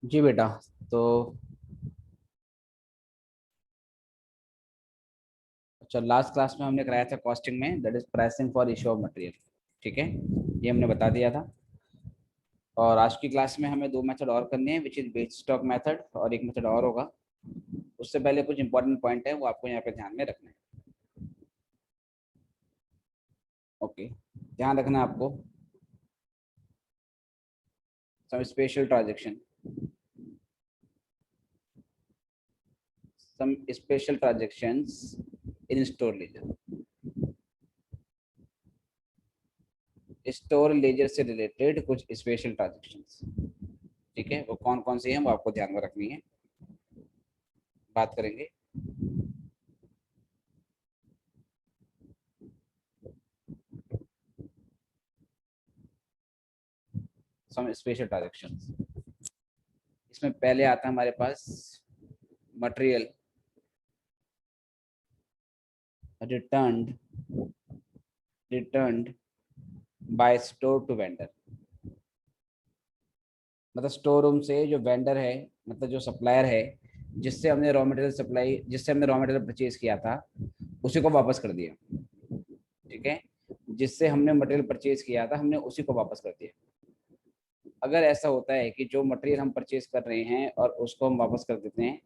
जी बेटा। तो अच्छा, लास्ट क्लास में हमने कराया था कॉस्टिंग में, that is pricing for issue of material. ठीक है, ये हमने बता दिया था। और आज की क्लास में हमें दो मेथड और करने हैं, which is base stock method, और एक मेथड और होगा। उससे पहले कुछ इंपॉर्टेंट पॉइंट है, वो आपको यहाँ पे ध्यान में रखना है। ओके, ध्यान रखना है आपको। Some special transaction, some special transactions in store ledger. Store ledger से रिलेटेड कुछ स्पेशल ट्रांजेक्शंस, ठीक है, वो कौन कौन सी हैं वो आपको ध्यान में रखनी है, बात करेंगे। सम स्पेशल ट्रांजेक्शंस, इसमें पहले आता है हमारे पास material returned returned by store to vendor. मतलब स्टोर रूम से जो वेंडर है, मतलब जो सप्लायर है, जिससे हमने रॉ मटेरियल परचेज किया था, उसी को वापस कर दिया। ठीक है, जिससे हमने मटेरियल परचेज किया था, हमने उसी को वापस कर दिया। अगर ऐसा होता है कि जो मटेरियल हम परचेज कर रहे हैं और उसको हम वापस कर देते हैं,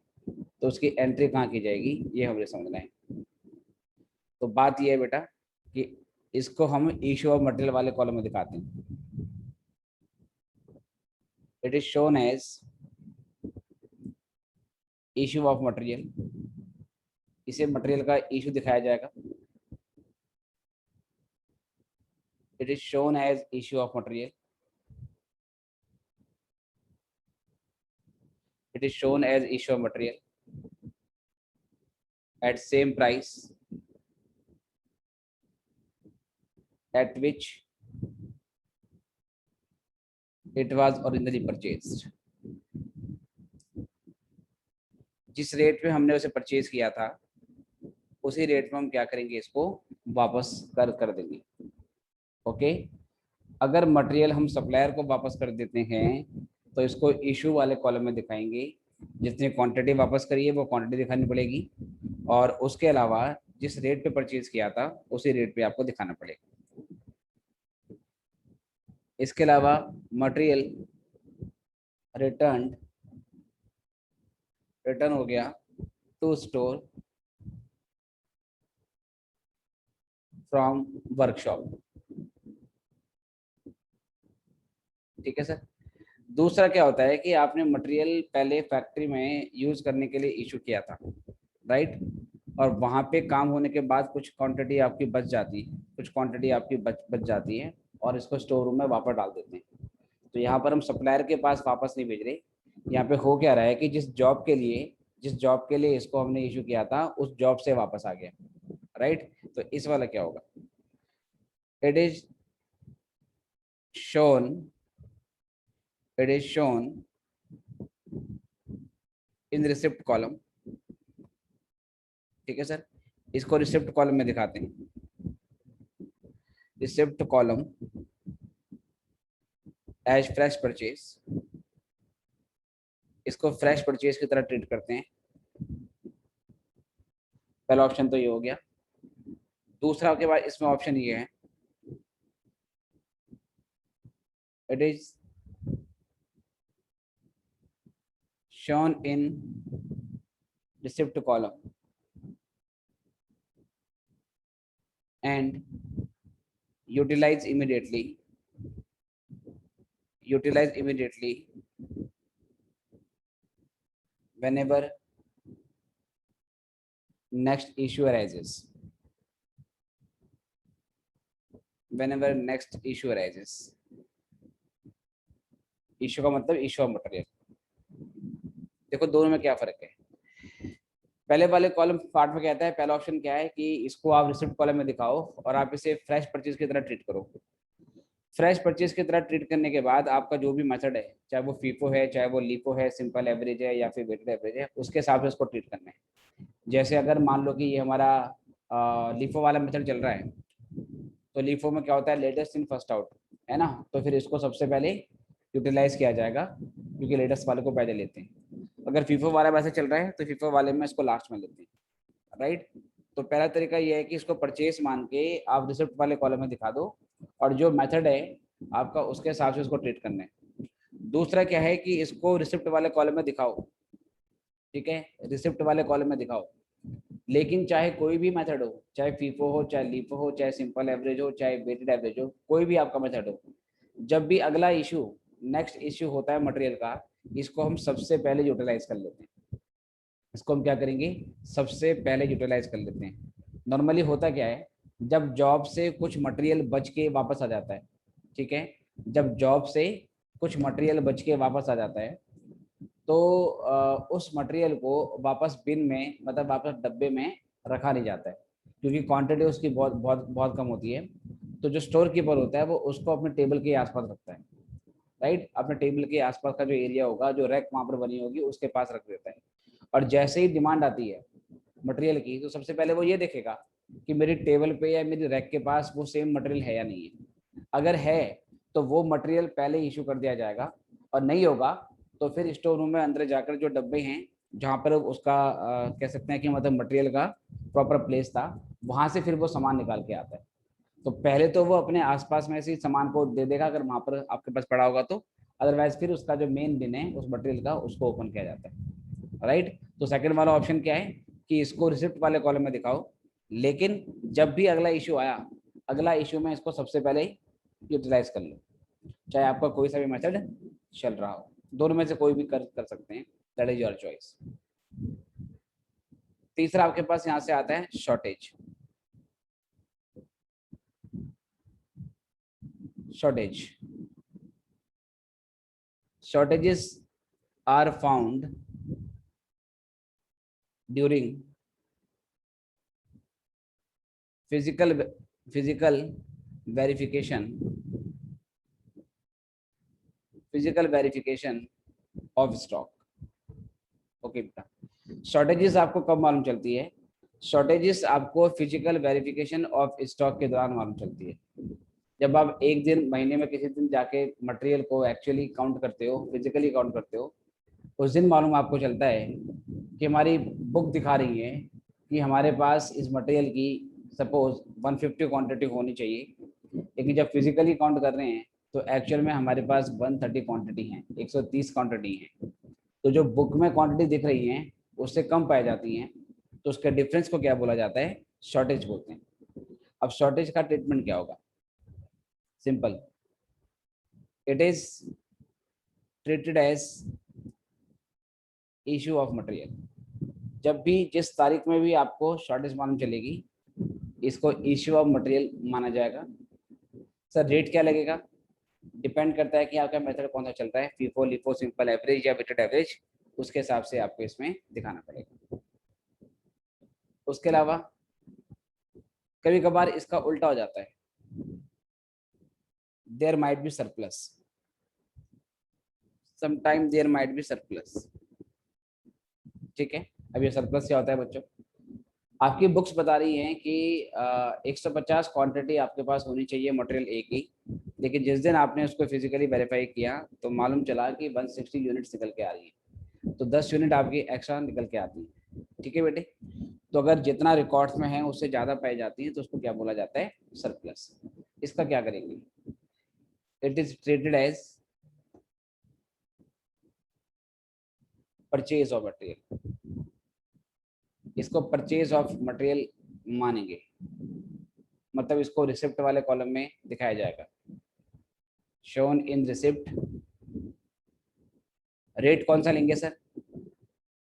तो उसकी एंट्री कहाँ की जाएगी, ये हमें समझना है। तो बात ये है बेटा कि इसको हम इशू ऑफ मटेरियल वाले कॉलम में दिखाते हैं। It is shown as issue of material. इसे मटेरियल का इशू दिखाया जाएगा। It is shown as issue of material. It is shown as issue of material at same price at which it was originally purchased। जिस rate पे हमने उसे purchase किया था, उसी रेट में हम क्या करेंगे, इसको वापस कर देंगे। ओके, अगर मटेरियल हम सप्लायर को वापस कर देते हैं, तो इसको इशू वाले कॉलम में दिखाएंगे। जितनी क्वांटिटी वापस करी है वो क्वांटिटी दिखानी पड़ेगी, और उसके अलावा जिस रेट पे परचेज किया था उसी रेट पे आपको दिखाना पड़ेगा। इसके अलावा मटेरियल रिटर्न रिटर्न हो गया टू स्टोर फ्रॉम वर्कशॉप। ठीक है सर। दूसरा क्या होता है कि आपने मटेरियल पहले फैक्ट्री में यूज करने के लिए इशू किया था, राइट, और वहां पे काम होने के बाद कुछ क्वांटिटी आपकी बच जाती है, कुछ क्वांटिटी आपकी बच जाती है, और इसको स्टोर रूम में वापस डाल देते हैं। तो यहाँ पर हम सप्लायर के पास वापस नहीं भेज रहे। यहाँ पे हो क्या रहा है कि जिस जॉब के लिए इसको हमने इशू किया था, उस जॉब से वापस आ गया, राइट। तो इस वाला क्या होगा, it is shown it is shown in receipt column. ठीक है सर, इसको रिसिप्ट कॉलम में दिखाते हैं। Receipt column as fresh purchase, इसको फ्रेश परचेज की तरह ट्रीट करते हैं। पहला ऑप्शन तो ये हो गया। दूसरा के बाद इसमें ऑप्शन ये है, it is shown in receipt column. and utilize immediately whenever next issue arises. Issue का मतलब इश्यू ऑफ मटेरियल। देखो दोनों में क्या फर्क है। पहले वाले कॉलम पार्ट में कहता है, पहला ऑप्शन क्या है कि इसको आप रिसिप्ट कॉलम में दिखाओ और आप इसे फ्रेश परचेज की तरह ट्रीट करो। फ्रेश परचेज की तरह ट्रीट करने के बाद आपका जो भी मेथड है, चाहे वो फीफो है, चाहे वो लीफो है, सिंपल एवरेज है या फिर वेटेड एवरेज है, उसके हिसाब से उसको ट्रीट करना है। जैसे अगर मान लो कि ये हमारा लीफो वाला मेथड चल रहा है, तो लीफो में क्या होता है, लेटेस्ट इन फर्स्ट आउट, है ना। तो फिर इसको सबसे पहले यूटिलाइज किया जाएगा क्योंकि लेटेस्ट वाले को पहले लेते हैं। अगर फीफो वाला वैसे चल रहा है तो फीफो वाले में इसको लास्ट में लेते हैं, राइट। तो पहला तरीका ये है कि इसको परचेस मान के आप रिसिप्ट वाले कॉलम में दिखा दो और जो मेथड है आपका उसके हिसाब से उसको ट्रीट करना है। दूसरा क्या है कि इसको रिसिप्ट वाले कॉलम में दिखाओ, ठीक है, रिसिप्ट वाले कॉलम में दिखाओ, लेकिन चाहे कोई भी मेथड हो, चाहे फीफो हो, चाहे लीफो हो, चाहे सिंपल एवरेज हो, चाहे वेटेड एवरेज हो, कोई भी आपका मेथड हो, जब भी अगला इशू नेक्स्ट इशू होता है मटेरियल का, इसको हम सबसे पहले यूटिलाइज कर लेते हैं। इसको हम क्या करेंगे, सबसे पहले यूटिलाइज कर लेते हैं। नॉर्मली होता क्या है, जब जॉब से कुछ मटेरियल बच के वापस आ जाता है, ठीक है, जब जॉब से कुछ मटेरियल बच के वापस आ जाता है, तो उस मटेरियल को वापस बिन में, मतलब वापस डब्बे में रखा नहीं जाता है, क्योंकि क्वांटिटी उसकी बहुत बहुत बहुत कम होती है। तो जो स्टोर कीपर होता है वो उसको अपने टेबल के आसपास रखता है, राइट, अपने टेबल के आसपास का जो एरिया होगा, जो रैक वहां पर बनी होगी, उसके पास रख देता है। और जैसे ही डिमांड आती है मटेरियल की, तो सबसे पहले वो ये देखेगा कि मेरी टेबल पे या मेरी रैक के पास वो सेम मटेरियल है या नहीं है। अगर है तो वो मटेरियल पहले इशू कर दिया जाएगा, और नहीं होगा तो फिर स्टोर रूम में अंदर जाकर जो डब्बे हैं जहाँ पर उसका कह सकते हैं कि मतलब मटेरियल का प्रॉपर प्लेस था, वहां से फिर वो सामान निकाल के आता है। तो पहले तो वो अपने आसपास में से सामान को दे देगा अगर वहां पर आपके पास पड़ा होगा तो, अदरवाइज फिर उसका जो मेन बिन है उस मटेरियल का, उसको ओपन किया जाता है, राइट। तो सेकंड वाला ऑप्शन क्या है कि इसको रिसिप्ट वाले कॉलम में दिखाओ, लेकिन जब भी अगला इशू आया, अगला इशू में इसको सबसे पहले यूटिलाइज कर लो, चाहे आपका कोई सा भी मेथड चल रहा हो। दोनों में से कोई भी कर सकते हैं, दैट इज योर चॉइस। तीसरा आपके पास यहाँ से आता है shortage. Shortages are found during physical physical verification physical verification of stock। Okay बेटा, शॉर्टेजेस आपको कब मालूम चलती है? शॉर्टेजेस आपको फिजिकल वेरिफिकेशन ऑफ स्टॉक के दौरान मालूम चलती है। जब आप एक दिन महीने में किसी दिन जाके मटेरियल को एक्चुअली काउंट करते हो, फिजिकली काउंट करते हो, उस दिन मालूम आपको चलता है कि हमारी बुक दिखा रही है कि हमारे पास इस मटेरियल की सपोज 150 क्वांटिटी होनी चाहिए, लेकिन जब फिजिकली काउंट कर रहे हैं तो एक्चुअल में हमारे पास 130 क्वांटिटी है, 130 क्वांटिटी है। तो जो बुक में क्वांटिटी दिख रही है उससे कम पाई जाती हैं, तो उसके डिफरेंस को क्या बोला जाता है? शॉर्टेज बोलते हैं। अब शॉर्टेज का ट्रीटमेंट क्या होगा? Simple, it is treated as issue of material. जब भी जिस तारीख में भी आपको शॉर्टेज मालूम चलेगी, इसको इशू ऑफ मटेरियल माना जाएगा। सर रेट क्या लगेगा? डिपेंड करता है कि आपका मेथड कौन सा चल रहा है, फीफो, लिफो, सिंपल एवरेज या वेटेड एवरेज, उसके हिसाब से आपको इसमें दिखाना पड़ेगा। उसके अलावा कभी कभार इसका उल्टा हो जाता है, there might be surplus, sometime there might be surplus, ठीक है। अब ये सरप्लस क्या होता है बच्चों? आपकी बुक्स बता रही हैं कि 150 क्वांटिटी आपके पास होनी चाहिए मटेरियल ए की, लेकिन जिस दिन आपने उसको फिजिकली वेरीफाई किया तो मालूम चला कि 160 यूनिट्स निकल के आ रही है, तो 10 यूनिट आपकी एक्स्ट्रा निकल के आती है, ठीक है बेटे। तो अगर जितना रिकॉर्ड्स में है उससे ज़्यादा पाई जाती है तो उसको क्या बोला जाता है? सरप्लस। इसका क्या करेंगे? It is treated as purchase of material. इसको परचेज ऑफ मटेरियल मानेंगे, मतलब इसको रिसिप्ट वाले कॉलम में दिखाया जाएगा। Shown in receipt. रेट कौन सा लेंगे सर?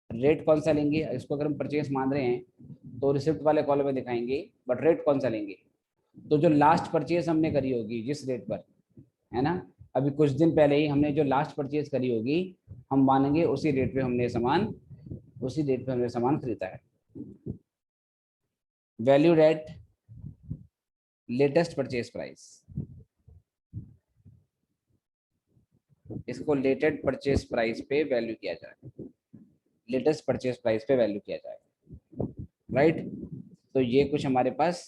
रेट कौन सा लेंगे? इसको अगर हम परचेस मान रहे हैं तो रिसिप्ट वाले कॉलम में दिखाएंगे, बट रेट कौन सा लेंगे? तो जो लास्ट परचेस हमने करी होगी जिस रेट पर, है ना, अभी कुछ दिन पहले ही हमने जो लास्ट परचेज करी होगी, हम मानेंगे उसी रेट पे हमने सामान, उसी रेट पे हमने सामान खरीदा है। Valued at latest purchase price, इसको लेटेस्ट परचेज प्राइस पे वैल्यू किया जाए, लेटेस्ट परचेज प्राइस पे वैल्यू किया जाए, राइट। तो ये कुछ हमारे पास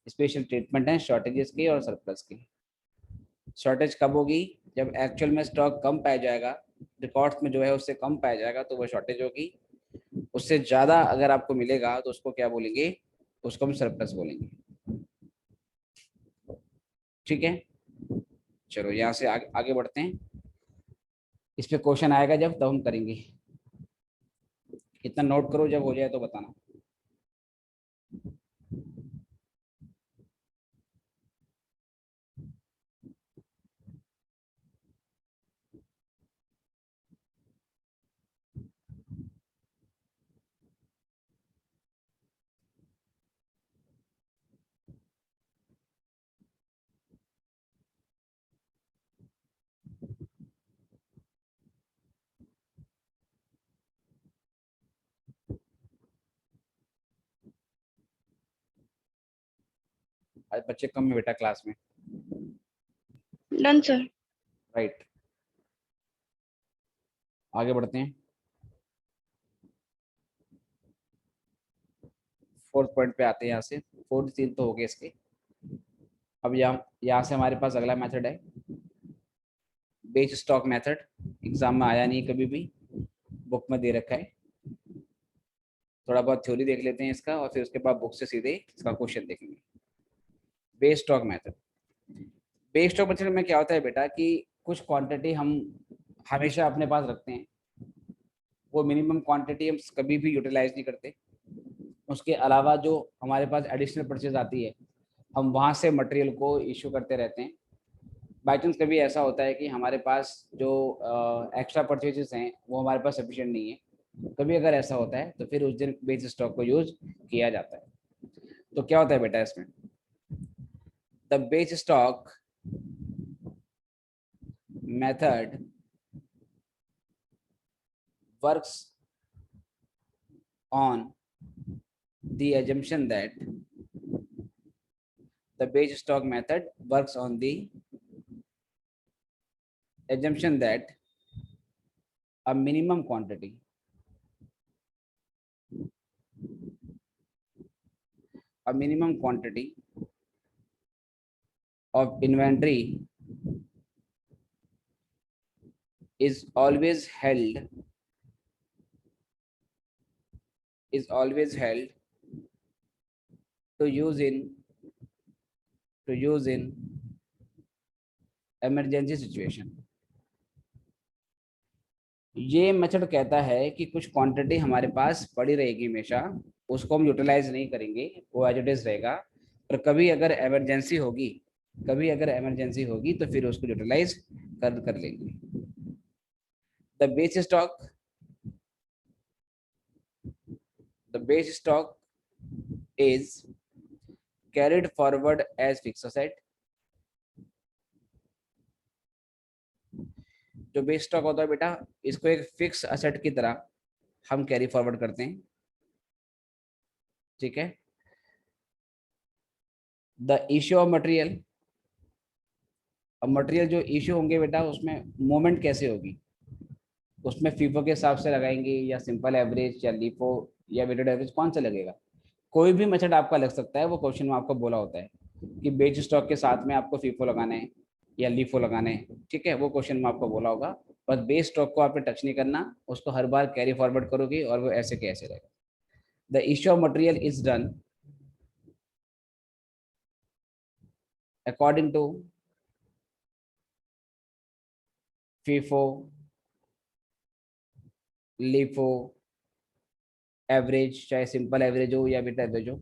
स्पेशल ट्रीटमेंट है शॉर्टेजेस की और सरप्लस की। शॉर्टेज कब होगी? जब एक्चुअल में स्टॉक कम पाया जाएगा, रिकॉर्ड्स में जो है उससे कम पाया जाएगा तो वो शॉर्टेज होगी। उससे ज्यादा अगर आपको मिलेगा तो उसको क्या बोलेंगे? उसको हम सरप्लस बोलेंगे। ठीक है, चलो यहाँ से आगे बढ़ते हैं। इस पे क्वेश्चन आएगा जब, तब हम करेंगे। इतना नोट करो, जब हो जाए तो बताना। आज बच्चे कम है बेटा क्लास में। Done sir. राइट, आगे बढ़ते हैं। फोर्थ पॉइंट पे आते हैं। यहाँ से फोर्थ तीन तो हो गए इसके। अब यहाँ से हमारे पास अगला मेथड है बेच स्टॉक मेथड। एग्जाम में आया नहीं कभी भी, बुक में दे रखा है। थोड़ा बहुत थ्योरी देख लेते हैं इसका, और फिर उसके बाद बुक से सीधे इसका क्वेश्चन देखेंगे। Base stock method. Base stock method में क्या होता है बेटा कि कुछ क्वांटिटी हम हमेशा अपने पास रखते हैं, वो मिनिमम क्वांटिटी हम कभी भी यूटिलाइज नहीं करते। उसके अलावा जो हमारे पास एडिशनल परचेज आती है, हम वहाँ से मटेरियल को इशू करते रहते हैं। बाई चांस कभी ऐसा होता है कि हमारे पास जो एक्स्ट्रा परचेजेस हैं वो हमारे पास सफिशिएंट नहीं है, कभी अगर ऐसा होता है तो फिर उस दिन बेस स्टॉक को यूज किया जाता है। तो क्या होता है बेटा इसमें? The base stock method works on the assumption that the base stock method works on the assumption that a minimum quantity of inventory is always held to use in emergency situation। ये method कहता है कि कुछ quantity हमारे पास पड़ी रहेगी हमेशा, उसको हम यूटिलाइज नहीं करेंगे, वो एज इट इज रहेगा। पर कभी अगर इमरजेंसी होगी तो फिर उसको यूटिलाइज कर लेंगे। The base stock is carried forward as fixed asset। जो बेस स्टॉक होता है बेटा, इसको एक फिक्स असेट की तरह हम कैरी फॉरवर्ड करते हैं। ठीक है। The issue of material. अब मटेरियल जो इश्यू होंगे बेटा, उसमें मूवमेंट कैसे होगी? उसमें फीफो के हिसाब से लगाएंगे या सिंपल एवरेज या लीफो या वेटेड एवरेज, कौन सा लगेगा? कोई भी मेथड आपका लग सकता है, वो क्वेश्चन में आपको बोला होता है कि बेच स्टॉक के साथ में आपको फीफो लगाना है या लीफो लगाना है। ठीक है, वो क्वेश्चन में आपको बोला होगा। बस बेस स्टॉक को आपने टच नहीं करना, उसको हर बार कैरी फॉरवर्ड करोगे और वो ऐसे के ऐसे रहेगा। The issue of material is done according to FIFO, LIFO, average, चाहे सिंपल एवरेज हो या बेटा एवरेज हो।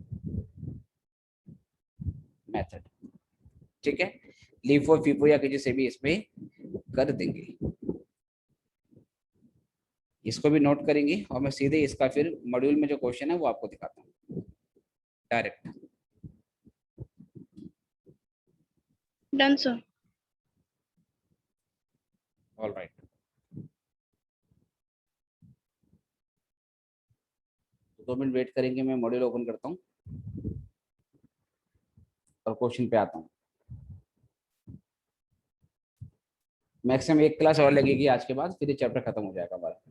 ठीक है, लीफो फीफो या किसी से भी इसमें कर देंगे। इसको भी नोट करेंगे और मैं सीधे इसका फिर मॉड्यूल में जो क्वेश्चन है वो आपको दिखाता हूँ direct. Done sir. All right, तो 2 मिनट वेट करेंगे, मैं मॉड्यूल ओपन करता हूँ और क्वेश्चन पे आता हूँ। मैक्सिमम 1 क्लास और लगेगी आज के बाद, फिर ये चैप्टर खत्म हो जाएगा हमारा।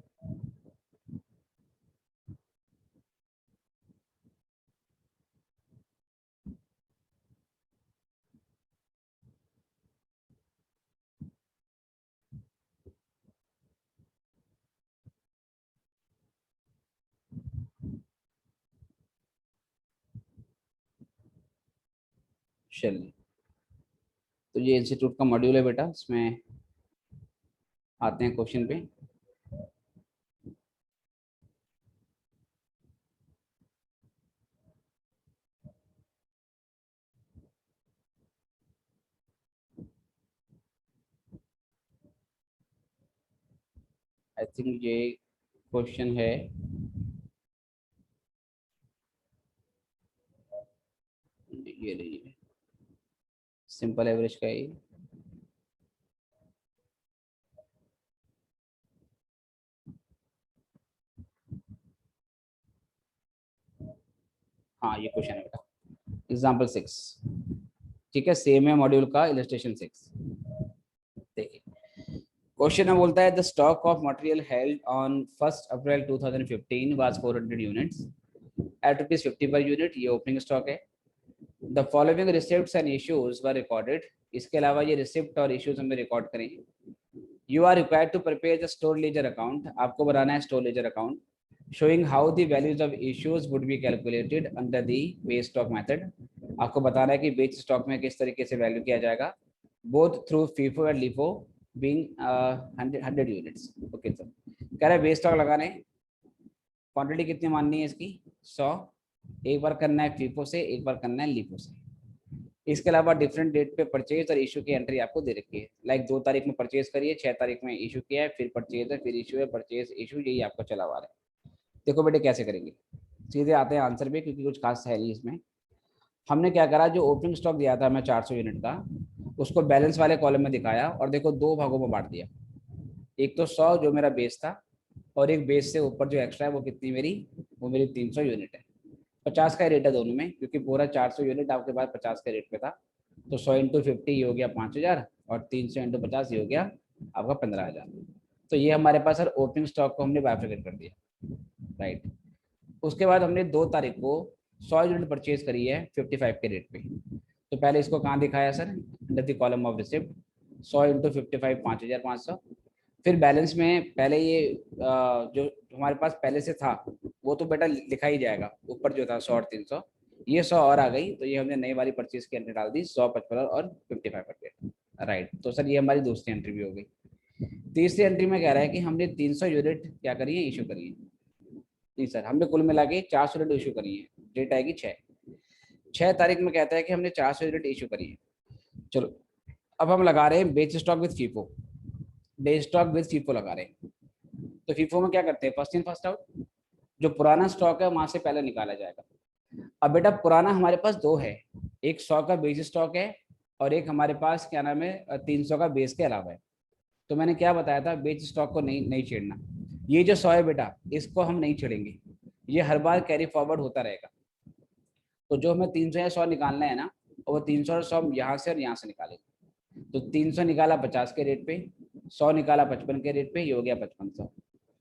चलिए, तो ये इंस्टीट्यूट का मॉड्यूल है बेटा, इसमें आते हैं क्वेश्चन पे। आई थिंक ये क्वेश्चन है ये नहीं है, सिंपल एवरेज का ही। हाँ ये क्वेश्चन है बेटा, एग्जाम्पल 6, ठीक है, सेम है मॉड्यूल का इलस्ट्रेशन 6। देखिए क्वेश्चन में बोलता है the stock of material held on 1 April 2015 was 400 units at ₹50 per unit, ये ओपनिंग स्टॉक है। The following receipts and issues were recorded, इसके अलावा ये रिसिप्ट और इश्यूज हमें रिकॉर्ड करेंगे। You are required to prepare the store ledger account, आपको बनाना है store ledger account showing how the values of issues would be calculated under the base stock method, आपको बताना है कि बेस स्टॉक में किस तरीके से वैल्यू किया जाएगा, both through FIFO and LIFO being 100 units. Okay sir, कह रहा है बेस स्टॉक लगाने, क्वांटिटी कितनी माननी है इसकी 100, एक बार करना है FIFO से, एक बार करना है LIFO से। इसके अलावा डिफरेंट डेट पे परचेज और इशू की एंट्री आपको दे रखी है, लाइक 2 तारीख में परचेज करिए, 6 तारीख में इशू किया है, फिर परचेज है, फिर इशू है, परचेज इशू, यही आपको चला हुआ है। देखो बेटे कैसे करेंगे, सीधे आते हैं आंसर पे, क्योंकि कुछ खास है नहीं इसमें। हमने क्या करा, जो ओपनिंग स्टॉक दिया था मैं 400 यूनिट का, उसको बैलेंस वाले कॉलम में दिखाया और देखो 2 भागों में बांट दिया। एक तो 100 जो मेरा बेस था, और एक बेस से ऊपर जो एक्स्ट्रा है वो कितनी मेरी, वो मेरी 300 यूनिट है। 50 का रेट है दोनों में, क्योंकि पूरा 400 यूनिट आपके पास 50 के रेट पे था, तो 100 इंटू 50 ये हो गया 5000, और 300 इंटू 50 ये हो गया आपका 15000। तो ये हमारे पास सर ओपनिंग स्टॉक को हमने बाइफरकेट कर दिया, राइट। उसके बाद हमने 2 तारीख को 100 यूनिट परचेज करी है 55 के रेट पे, तो पहले इसको कहाँ दिखाया sir, under the column of receipt, 100 into 55 5500। फिर बैलेंस में पहले ये जो हमारे पास पहले से था वो तो बेटा लिखा ही जाएगा, ऊपर जो था 100 और 300, ये 100 और आ गई, तो ये हमने नई वाली परचेज की एंट्री डाल दी 100 55 और 55 पर, राइट। तो सर ये हमारी दूसरी एंट्री भी हो गई। तीसरी एंट्री में कह रहा है कि हमने 300 यूनिट क्या करी है, इशू करी है। नहीं सर, हमने कुल मिला के 400 यूनिट इशू करी है, डेट आएगी 6 तारीख में कहता है कि हमने 400 यूनिट इशू करी है। चलो अब हम लगा रहे हैं base stock with FIFO, base stock with FIFO लगा रहे हैं। तो फीफो में क्या करते हैं, फर्स्ट इन फर्स्ट आउट, जो पुराना स्टॉक है वहां से पहले निकाला जाएगा। अब बेटा पुराना हमारे पास 2 है, एक 100 का बेस स्टॉक है और एक हमारे पास क्या नाम है 300 का बेस के अलावा है। तो मैंने क्या बताया था, बेस स्टॉक को नहीं छेड़ना। ये जो 100 है बेटा इसको हम नहीं छेड़ेंगे, ये हर बार कैरी फॉरवर्ड होता रहेगा। तो जो हमें 300 या 100 निकालना है ना, वो 300 और 100 यहाँ से और यहाँ से निकालेंगे। तो 300 निकाला 50 के रेट पे, 100 निकाला 55 के रेट पे, ये हो गया 5500।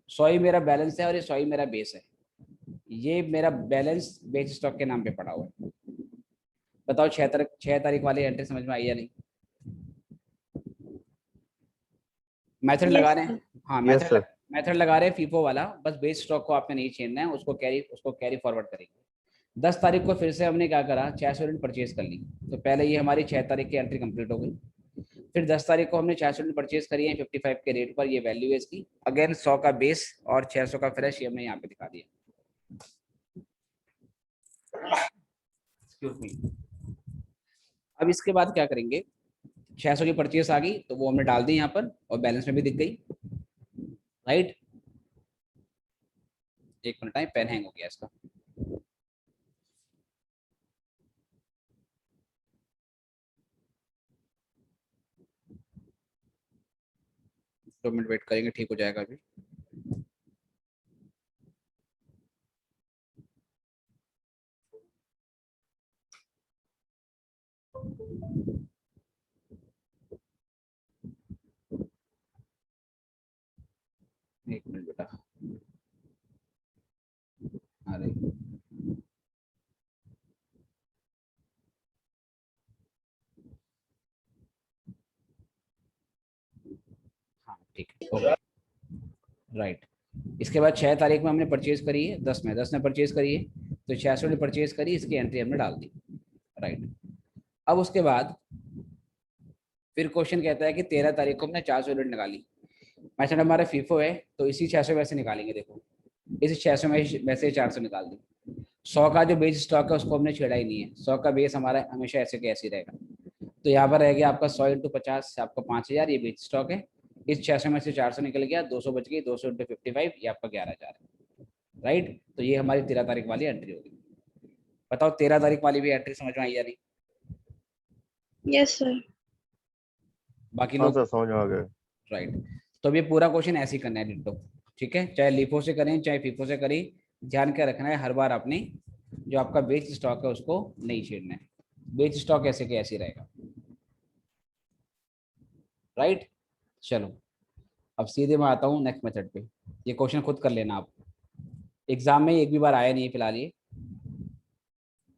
100 ही मेरा बैलेंस है और ये 100 ही मेरा बेस है, ये मेरा बैलेंस बेस स्टॉक के नाम पे पड़ा हुआ है। बताओ 6 तारीख वाली एंट्री समझ में आई या नहीं? मेथड लगा यस रहे सर। हैं, हाँ यस सर। मेथड लगा रहे हैं फीफो वाला, बस बेस स्टॉक को आपने नहीं छेड़ना है, उसको कैरी फॉरवर्ड करेंगे। 10 तारीख को फिर से हमने क्या करा, 600 यूनिट परचेज कर ली, तो पहले ये हमारी 6 तारीख की एंट्री कंप्लीट हो गई। फिर 10 तारीख को हमने 600 यूनिट परचेज करी है 55 के रेट पर, ये वैल्यू है इसकी, अगेन 100 का बेस और 600 का फ्रेश, ये हमने यहाँ पे दिखा दिया। एक्सक्यूज मी, अब इसके बाद क्या करेंगे, 600 की परचेस आ गई तो वो हमने डाल दी यहाँ पर और बैलेंस में भी दिख गई, राइट। एक मिनट टाइम, पेन हैंग हो गया इसका। 2 मिनट वेट करेंगे, ठीक हो जाएगा अभी। एक मिनट बेटा, अरे हाँ ठीक है, राइट। इसके बाद 6 तारीख में हमने परचेज करी है, 10 में परचेज करी है, तो 600 ने परचेज करी, इसकी एंट्री हमने डाल दी, राइट। अब उसके बाद फिर क्वेश्चन कहता है कि 13 तारीख को हमने 400 यूनिट निकाली। मैसेज हमारा फीफो है तो इसी 600 में से निकालेंगे, देखो इसी 600 में से 400 निकाल दी। 100 का जो बेस स्टॉक है उसको हमने छेड़ा ही नहीं है, 100 का बेस हमारा हमेशा ऐसे के ऐसे ही रहेगा। तो यहाँ पर रह गया आपका 100 × 50 आपका 5000, ये बेस स्टॉक है। इस 600 में से 400 निकल गया, 200 बच गई, 200 × 55 ये आपका 11,000 है, राइट। तो ये हमारी 13 तारीख वाली एंट्री होगी। बताओ 13 तारीख वाली भी एंट्री समझ में आई या नहीं? Yes sir. बाकी हाँ लोग? सर समझ में आ गए। राइट। तो अब ये पूरा क्वेश्चन ऐसे ही करना है डिट्टो, ठीक है, चाहे लिफो से करें चाहे फीफो से करें, ध्यान क्या रखना है, हर बार आपने जो आपका बेच स्टॉक है उसको नहीं छेड़ना है, बेच स्टॉक ऐसे के ऐसे रहेगा, राइट। चलो अब सीधे मैं आता हूँ नेक्स्ट मेथड पे, ये क्वेश्चन खुद कर लेना आप, एग्जाम में एक भी बार आया नहीं है फिलहाल ये,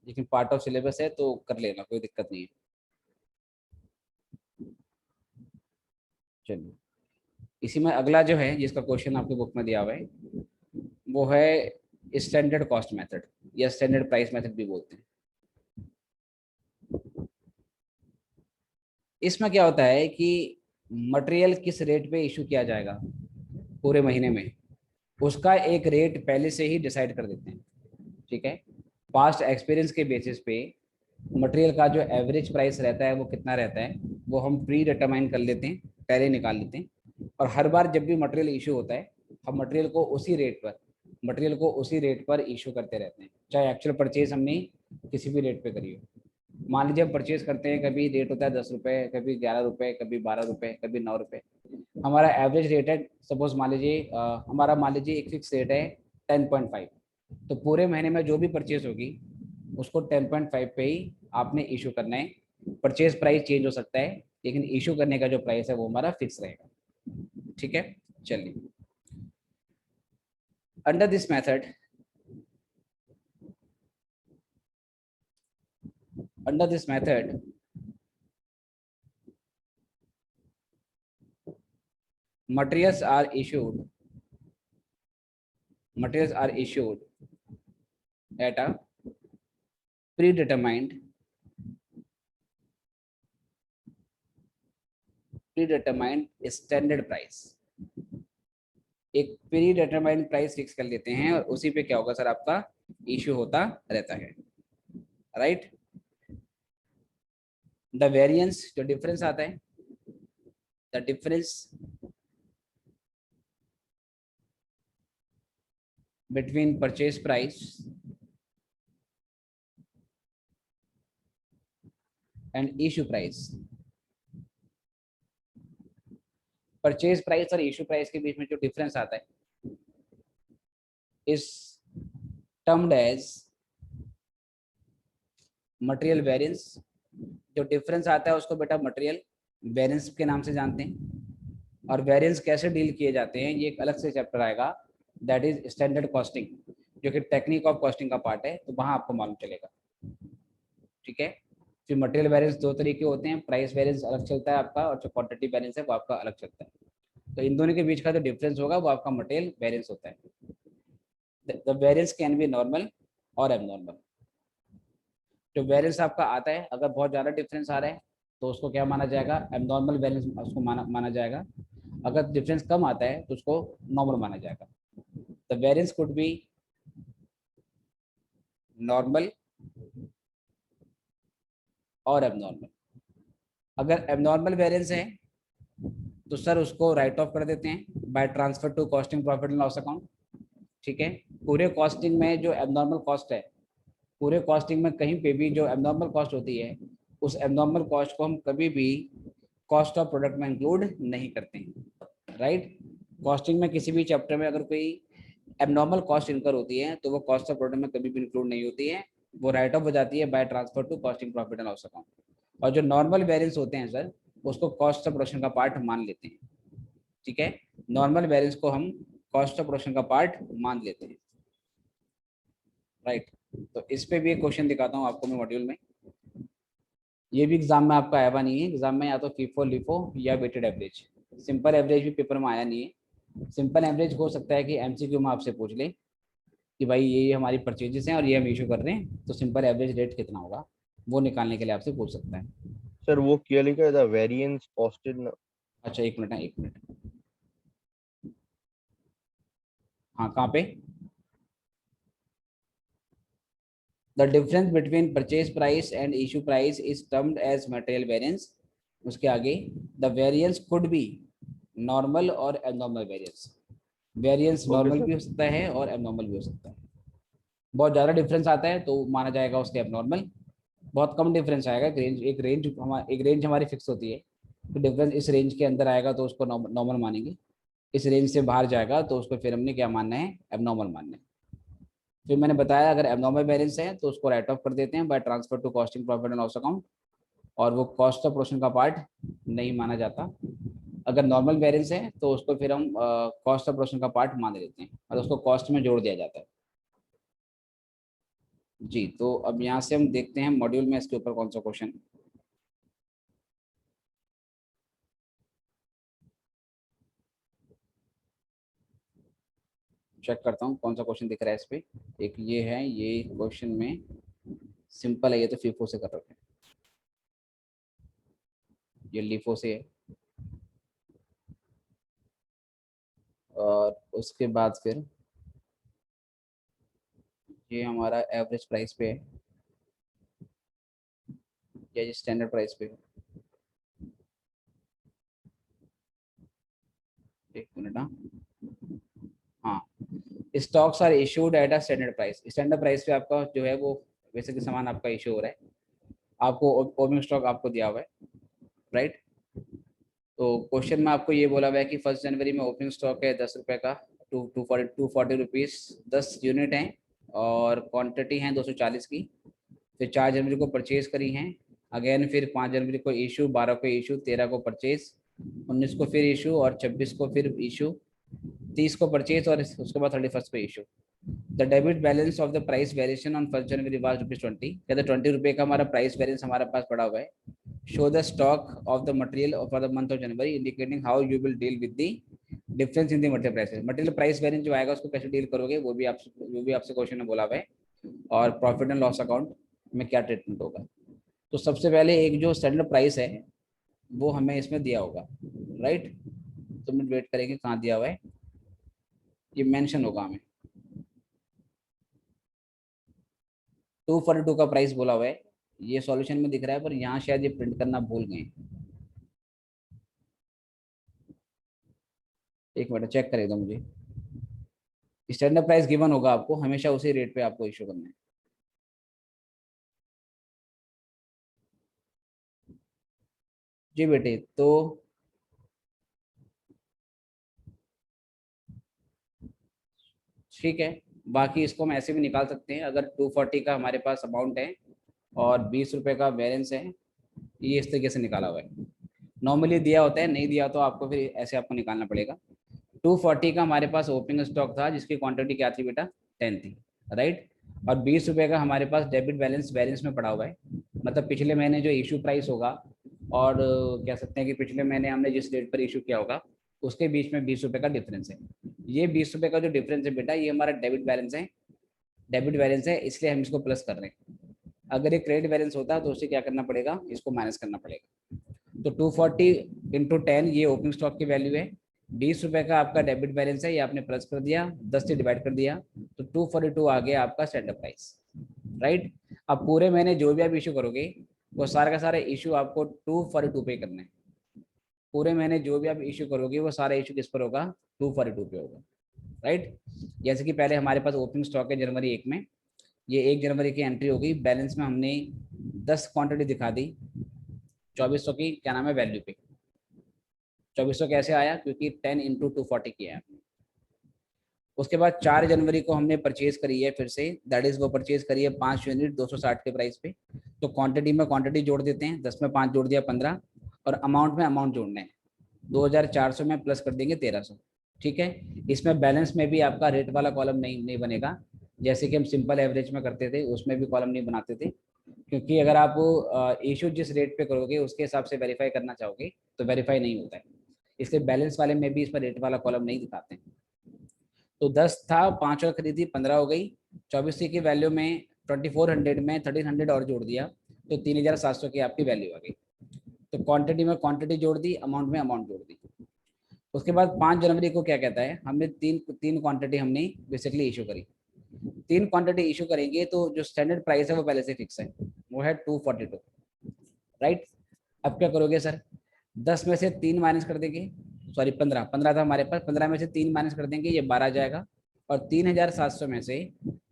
लेकिन पार्ट ऑफ सिलेबस है तो कर लेना, कोई दिक्कत नहीं है। चलिए इसी में अगला जो है जिसका क्वेश्चन आपके बुक में दिया हुआ है वो है स्टैंडर्ड कॉस्ट मेथड या स्टैंडर्ड प्राइस मेथड भी बोलते हैं। इसमें क्या होता है कि मटेरियल किस रेट पे इशू किया जाएगा पूरे महीने में, उसका एक रेट पहले से ही डिसाइड कर देते हैं, ठीक है। पास्ट एक्सपीरियंस के बेसिस पे मटेरियल का जो एवरेज प्राइस रहता है वो कितना रहता है वो हम प्री डिटरमाइन कर लेते हैं, पहले निकाल लेते हैं। और हर बार जब भी मटेरियल इशू होता है हम मटेरियल को उसी रेट पर इशू करते रहते हैं, चाहे एक्चुअल परचेज हमने किसी भी रेट पे करी हो। मान लीजिए हम परचेज करते हैं, कभी रेट होता है 10 रुपये, कभी 11 रुपये, कभी 12 रुपये, कभी 9 रुपये। हमारा एवरेज रेट है सपोज मान लीजिए हमारा मान लीजिए एक फिक्स रेट है 10.5, तो पूरे महीने में जो भी परचेज होगी उसको 10.5 पे ही आपने इशू करना है। परचेज प्राइस चेंज हो सकता है लेकिन इशू करने का जो प्राइस है वो हमारा फिक्स रहेगा, ठीक है। चलिए under this method materials are issued at a predetermined standard price. एक प्री डिटरमाइंड प्राइस फिक्स कर लेते हैं और उसी पे क्या होगा सर आपका इशू होता रहता है, राइट। द वेरिएंस जो डिफरेंस आता है, the difference between purchase price and issue price, purchase price और इशू प्राइस के बीच में जो डिफरेंस आता है is termed as material variance. जो डिफरेंस आता है उसको बेटा मटेरियल वेरिएंस के नाम से जानते हैं। और वेरिएंस कैसे डील किए जाते हैं ये एक अलग से चैप्टर आएगा, दैट इज स्टैंडर्ड कॉस्टिंग, जो कि टेक्निक ऑफ कॉस्टिंग का पार्ट है, तो वहां आपको मालूम चलेगा, ठीक है। फिर मटेरियल वेरिएंस दो तरीके होते हैं, प्राइस वेरिएंस अलग चलता है आपका और जो क्वांटिटी वेरिएंस है वो आपका अलग चलता है। तो इन दोनों के बीच का जो डिफरेंस होगा वो आपका मटेरियल वेरिएंस होता है। The variance can be normal और एबनॉर्मल। जो वेरिएंस आपका आता है अगर बहुत ज़्यादा डिफरेंस आ रहा है तो उसको क्या माना जाएगा, एबनॉर्मल वेरिएंस उसको माना जाएगा। अगर डिफरेंस कम आता है तो उसको नॉर्मल माना जाएगा। The variance could be normal और एबनॉर्मल। अगर एबनॉर्मल वेरिएंस है तो सर उसको राइट ऑफ कर देते हैं by transfer to costing profit and loss account. ठीक है, पूरे कॉस्टिंग में जो एबनॉर्मल कॉस्ट है, पूरे कॉस्टिंग में कहीं पे भी जो एबनॉर्मल कॉस्ट होती है, उस एबनॉर्मल कॉस्ट को हम कभी भी कॉस्ट ऑफ प्रोडक्ट में इंक्लूड नहीं करते हैं। राइट, कॉस्टिंग में किसी भी चैप्टर में अगर कोई एबनॉर्मल कॉस्ट इनकर होती है तो वो कॉस्ट ऑफ प्रोडक्ट में कभी भी इंक्लूड नहीं होती है, वो राइट ऑफ हो जाती है by transfer to costing profit and loss account. और जो नॉर्मल वेरिएंस होते हैं सर, उसको कॉस्ट ऑफ प्रोडक्शन का पार्ट मान लेते हैं। ठीक है, नॉर्मल वेरिएंस को हम कॉस्ट ऑफ प्रोडक्शन का पार्ट मान लेते हैं। राइट, तो इस पे भी एक क्वेश्चन दिखाता हूँ आपको मैं मॉड्यूल में। ये भी एग्जाम में आपका आया हुआ नहीं है, एग्जाम में या तो फीफो लिफो या वेटेड एवरेज। सिंपल एवरेज भी पेपर में आया नहीं है। सिंपल एवरेज हो सकता है कि एमसीक्यू में आपसे पूछ ले कि भाई ये हमारी परचेजेस हैं और ये हम इशू कर रहे हैं, तो सिंपल एवरेज रेट कितना होगा, वो निकालने के लिए आपसे पूछ सकता है। सर वो क्या लिखा है, द वेरिएंस कॉस्टेड। अच्छा एक मिनट है, एक मिनट। हाँ कहाँ पे? The difference between purchase price and issue price is termed as material variance. उसके आगे the variance could be normal और abnormal variance. Variance okay normal sir. भी हो सकता है और एबनॉर्मल भी हो सकता है। बहुत ज़्यादा डिफरेंस आता है तो माना जाएगा उसके एबनॉर्मल। बहुत कम डिफरेंस आएगा, एक रेंज हमारी फिक्स होती है, तो डिफरेंस इस रेंज के अंदर आएगा तो उसको नॉर्मल मानेंगे, इस रेंज से बाहर जाएगा तो उसको फिर हमने क्या मानना है, एबनॉर्मल मानना है। फिर मैंने बताया अगर एबनॉर्मल वेरिएंस है तो उसको राइट ऑफ कर देते हैं by transfer to costing profit and loss account, और वो कॉस्ट ऑफ प्रोडक्शन का पार्ट नहीं माना जाता। अगर नॉर्मल वेरिएंस है तो उसको फिर हम कॉस्ट ऑफ प्रोडक्शन का पार्ट मान लेते हैं और उसको कॉस्ट में जोड़ दिया जाता है। जी, तो अब यहाँ से हम देखते हैं मॉड्यूल में इसके ऊपर कौन सा क्वेश्चन। चेक करता हूँ कौन सा क्वेश्चन दिख रहा है इस पे। एक ये है, ये क्वेश्चन में सिंपल है, ये तो फीफो से कर रखे हैं, ये लिफो से है। और उसके बाद फिर ये हमारा एवरेज प्राइस पे है या ये स्टैंडर्ड प्राइस पे है। एक मिनट। हाँ, stocks are issued at a standard price. Standard price पे आपका जो है वो वैसे कि सामान आपका इशू हो रहा है, आपको ओपनिंग स्टॉक आपको दिया हुआ है। राइट, तो क्वेश्चन में आपको ये बोला हुआ है कि 1 जनवरी में ओपनिंग स्टॉक है 10 रुपये का, 240 रुपीज़ 10 यूनिट हैं, और क्वांटिटी है 240 की। फिर 4 जनवरी को परचेज करी हैं, अगेन फिर 5 जनवरी को इशू, 12 को इशू, 13 को परचेज, 19 को फिर इशू और 26 को फिर इशू, 30 को परचेज और उसके बाद 31 को issue. The debit balance of the price variation on 1 January was ₹20। कहते 20 रुपये का हमारा प्राइस वेरिएंस हमारे पास पड़ा हुआ है। Show the stock of the material for the month of January indicating how you will deal with the difference in the material prices. Material price variance जो आएगा उसको कैसे डील करोगे, वो भी आपसे क्वेश्चन में बोला हुआ है। और प्रॉफिट एंड लॉस अकाउंट में क्या ट्रीटमेंट होगा। तो सबसे पहले एक जो स्टैंडर्ड प्राइस है वो हमें इसमें दिया होगा। राइट, तो मिनट वेट करेंगे, कहाँ दिया हुआ है, ये मेंशन होगा हमें। 242 का प्राइस बोला हुआ है, ये सॉल्यूशन में दिख रहा है, पर यहाँ शायद ये प्रिंट करना भूल गए। एक मिनट चेक करेगा मुझे। स्टैंडर्ड प्राइस गिवन होगा आपको, हमेशा उसी रेट पे आपको इशू करना है। जी बेटे, तो ठीक है, बाकी इसको हम ऐसे भी निकाल सकते हैं। अगर 240 का हमारे पास अमाउंट है और 20 रुपये का बैलेंस है, ये इस तरीके से निकाला हुआ है। नॉर्मली दिया होता है, नहीं दिया तो आपको फिर ऐसे आपको निकालना पड़ेगा। 240 का हमारे पास ओपनिंग स्टॉक था जिसकी क्वांटिटी क्या थी बेटा, 10 थी। राइट, और 20 रुपये का हमारे पास डेबिट बैलेंस बैलेंस में पड़ा हुआ है, मतलब पिछले महीने जो इशू प्राइस होगा और कह सकते हैं कि पिछले महीने हमने जिस रेट पर इशू किया होगा उसके बीच में 20 रुपये का डिफरेंस है। ये 20 रुपये का जो डिफरेंस है बेटा, ये हमारा डेबिट बैलेंस है। डेबिट बैलेंस है इसलिए हम इसको प्लस कर रहे हैं। अगर ये क्रेडिट बैलेंस होता तो उससे क्या करना पड़ेगा, इसको माइनस करना पड़ेगा। तो 240 इंटू 10 ये ओपनिंग स्टॉक की वैल्यू है। 20 रुपये का आपका डेबिट बैलेंस है, ये आपने प्लस कर दिया, 10 से डिवाइड कर दिया, तो 242 आ गया आपका स्टैंडर्ड प्राइस। राइट, अब पूरे महीने जो भी आप इशू करोगे वो सारा का सारा इशू आपको 242 पे करना है। पूरे महीने जो भी आप इशू करोगे वो सारा इशू किस पर होगा, 242 पे होगा, राइट। जैसे कि पहले हमारे पास ओपनिंग स्टॉक है जनवरी 1 में, ये 1 जनवरी की एंट्री होगी, बैलेंस में हमने 10 क्वांटिटी दिखा दी 2400 की, क्या नाम है, वैल्यू पे। 2400 कैसे आया, क्योंकि 10 इंटू 240 किया है। उसके बाद 4 जनवरी को हमने परचेज करी है फिर से, दैट इज वो परचेज करी है 5 यूनिट 260 के प्राइस पे। तो क्वांटिटी में क्वांटिटी जोड़ देते हैं, 10 में 5 जोड़ दिया 15, और अमाउंट में अमाउंट जोड़ना है, 2400 में प्लस कर देंगे 1300, ठीक है। इसमें बैलेंस में भी आपका रेट वाला कॉलम नहीं बनेगा, जैसे कि हम सिंपल एवरेज में करते थे, उसमें भी कॉलम नहीं बनाते थे, क्योंकि अगर आप इशू जिस रेट पे करोगे उसके हिसाब से वेरीफाई करना चाहोगे तो वेरीफाई नहीं होता है, इसलिए बैलेंस वाले में भी इस पर रेट वाला कॉलम नहीं दिखाते हैं। तो 10 था, 5 और खरीदी 15 हो गई, 24 की वैल्यू में 2400 में 1300 और जोड़ दिया, तो 3700 की आपकी वैल्यू आ गई। तो क्वांटिटी में क्वांटिटी जोड़ दी, अमाउंट में अमाउंट जोड़ दी। उसके बाद 5 जनवरी को क्या कहता है, हमने तीन क्वांटिटी हमने बेसिकली इशू करी। 3 क्वांटिटी इशू करेंगे तो जो स्टैंडर्ड प्राइस है वो पहले से फिक्स है, वो है 242, राइट। अब क्या करोगे सर, 10 में से 3 माइनस कर देंगे, सॉरी 15 था हमारे पास, 15 में से 3 माइनस कर देंगे, ये 12 जाएगा, और 3700 में से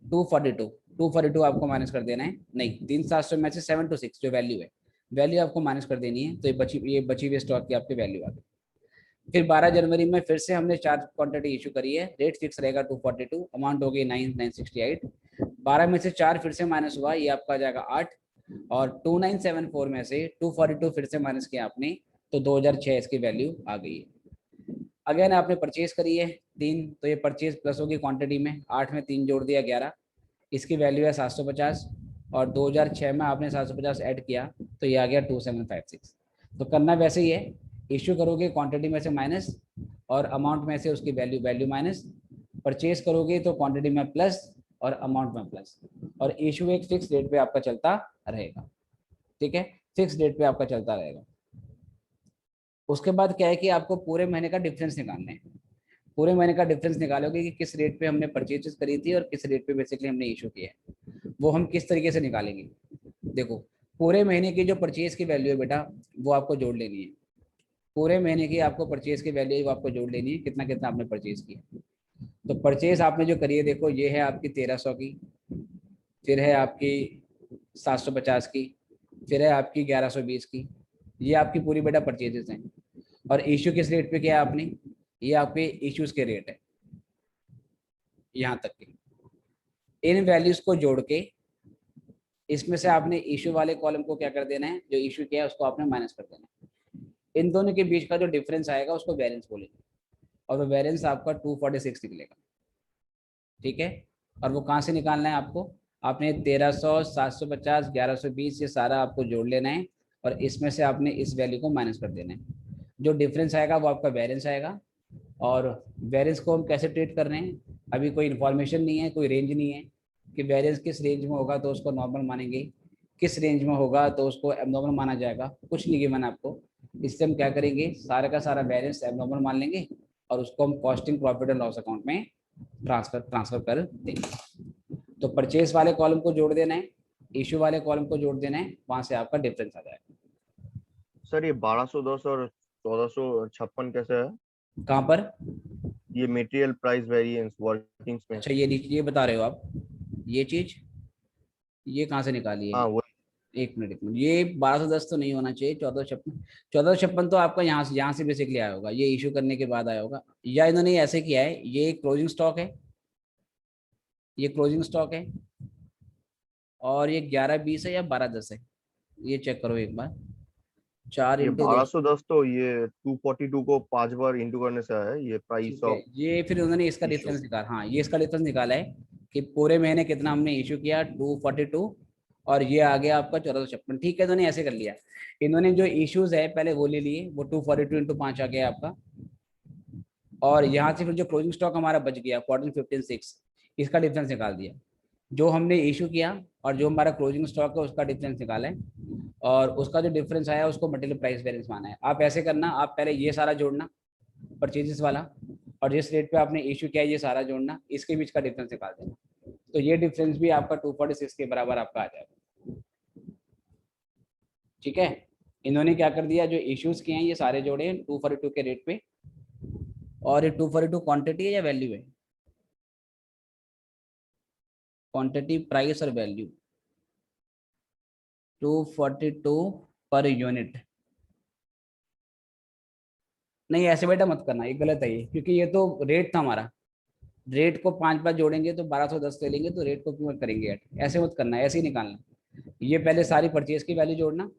242 आपको माइनस कर देना है, नहीं 3700 में से 726 जो वैल्यू है, वैल्यू आपको माइनस कर देनी है, तो ये बची हुई स्टॉक की आपकी वैल्यू आ गई। फिर 12 जनवरी में फिर से हमने 4 क्वांटिटी इशू करी है, रेट फिक्स रहेगा 242, अमाउंट हो गई 968, 12 में से 4 फिर से माइनस हुआ, ये आपका आ जाएगा 8, और 2974 में से 242 फिर से माइनस किया आपने, तो 2006 इसकी वैल्यू आ गई है। अगेन आपने परचेज करी है 3, तो ये परचेज प्लस होगी क्वांटिटी में, 8 में 3 जोड़ दिया 11, इसकी वैल्यू है 750, और 2006 में आपने 750 ऐड किया तो ये आ गया 2756। तो करना वैसे ही है, इश्यू करोगे क्वांटिटी में से माइनस, और अमाउंट में से उसकी वैल्यू माइनस, परचेज करोगे तो क्वांटिटी में प्लस और अमाउंट में प्लस, और इशू एक फिक्स डेट पे आपका चलता रहेगा, ठीक है, फिक्स डेट पे आपका चलता रहेगा। उसके बाद क्या है कि आपको पूरे महीने का डिफरेंस निकालना है। पूरे महीने का डिफरेंस निकालोगे कि किस रेट पे हमने परचेजेस करी थी और किस रेट पे बेसिकली हमने इशू किया है, वो हम किस तरीके से निकालेंगे। देखो, पूरे महीने की जो परचेज की वैल्यू है बेटा, वो आपको जोड़ लेनी है। पूरे महीने की आपको परचेज की वैल्यू वो आपको जोड़ लेनी है, कितना कितना आपने परचेज किया। तो परचेज आपने जो करी है, देखो ये है आपकी 1300 की, फिर है आपकी 750 की, फिर है आपकी 1120 की, ये आपकी पूरी बेटा परचेजेस हैं। और इशू किस रेट पे किया आपने, ये आपके इश्यूज के रेट है यहाँ तक के। इन वैल्यूज को जोड़ के इसमें से आपने इशू वाले कॉलम को क्या कर देना है, जो इशू किया है उसको आपने माइनस कर देना है। इन दोनों के बीच का जो डिफरेंस आएगा उसको वेरिएंस बोलेंगे, और वो वेरिएंस आपका 246 निकलेगा, ठीक है। और वो कहाँ से निकालना है आपको, आपने 1300, 750, 1120 ये सारा आपको जोड़ लेना है, और इसमें से आपने इस वैल्यू को माइनस कर देना है। जो डिफरेंस आएगा वो आपका वेरिएंस आएगा। और वेरिएंस को हम कैसे ट्रीट कर रहे हैं, अभी कोई इन्फॉर्मेशन नहीं है, कोई रेंज नहीं है कि वेरिएंस किस रेंज में होगा तो उसको नॉर्मल मानेंगे, किस रेंज में होगा तो उसको एबनॉर्मल माना जाएगा, कुछ नहीं गिवन आपको। इससे हम क्या करेंगे, सारे का सारा वेरिएंस एबनॉर्मल मान लेंगे और उसको हम costing profit and loss account में ट्रांसफर कर देंगे। तो परचेज वाले कॉलम को जोड़ देना है, इशू वाले कॉलम को जोड़ देना है, वहां से आपका डिफरेंस आ जाएगा। सर ये 1210 और 1456 कैसे है? कहाँ पर, ये मटेरियल प्राइस वेरिएंस वर्किंग्स में। अच्छा ये बता रहे हो आप, ये चीज ये कहाँ से निकाली है, हाँ वो। एक मिनट, ये 1210 तो नहीं होना चाहिए, 1456 तो आपका यहाँ से बेसिकली आया होगा, ये इशू करने के बाद आया होगा, या इन्होंने ऐसे किया है, ये क्लोजिंग स्टॉक है, ये क्लोजिंग स्टॉक है, और ये 1120 है या 1210 है, ये चेक करो एक बार, 4 ये इंटू 1210 तो ये 242 को 5 बार इंटू करने से आया है, ये प्राइस ठीक है, ऑफ ये फिर उन्होंने इसका इशू। डिफरेंस निकाला, हाँ ये इसका डिफरेंस निकाला है कि पूरे महीने कितना हमने इशू किया 242, और ये आ गया आपका 1456, ठीक है। इन्होंने ऐसे कर लिया, इन्होंने जो इश्यूज है पहले वो ले लिए, वो 242 इंटू 5 आ गया आपका, और यहाँ से फिर जो क्लोजिंग स्टॉक हमारा बच गया 1415.6, इसका डिफरेंस निकाल दिया, जो हमने इशू किया और जो हमारा क्लोजिंग स्टॉक है उसका डिफरेंस निकाला है, और उसका जो डिफरेंस आया उसको मटेरियल प्राइस वेरिएंस माना है। आप ऐसे करना, आप पहले ये सारा जोड़ना परचेजेस वाला, और जिस रेट पे आपने इशू किया ये सारा जोड़ना, इसके बीच का डिफरेंस निकाल देना, तो ये डिफरेंस भी आपका 246 के बराबर आपका आ जाएगा। ठीक है, इन्होंने क्या कर दिया, जो इश्यूज किए हैं ये सारे जोड़े हैं 242 के रेट पे। और ये 242 क्वांटिटी है या वैल्यू है? क्वांटिटी, प्राइस और वैल्यू। 242 per unit. नहीं ऐसे बेटा मत करना, ये गलत है ये, क्योंकि ये तो रेट था हमारा। रेट को 5 बार जोड़ेंगे तो 1210 ले लेंगे, तो रेट को क्यों करेंगे ऐड? ऐसे मत करना, ऐसे ही निकालना। ये पहले सारी परचेज की वैल्यू जोड़ना,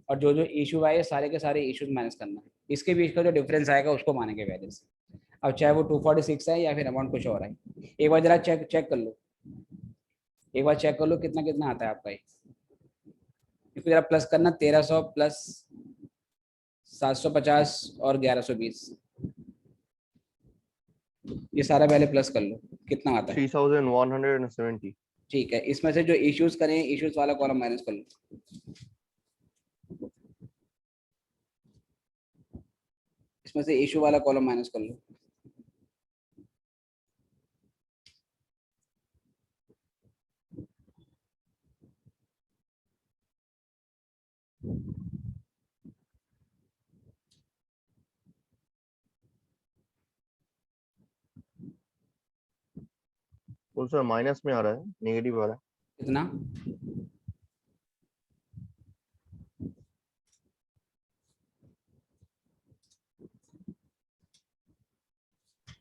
और जो जो इशू आए सारे के सारे इश्यूज माइनस करना, इसके बीच का जो डिफरेंस आएगा उसको मानेंगे बैलेंस। अब चाहे वो 246 है या फिर अमाउंट कुछ और है, एक बार जरा चेक चेक कर लो, एक बार चेक कर लो कितना कितना आता है आपका ये। इसको जरा प्लस करना, 1300 प्लस 750 और 1120, ये सारा पहले प्लस कर लो कितना आता है। 3170। ठीक है, इसमें से जो इश्यूज करें इश्यूज वाला कॉलम माइनस कर लो। इसमें से इशू वाला कॉलम माइनस कर लो। तो सर माइनस में आ रहा है, नेगेटिव आ रहा है। कितना?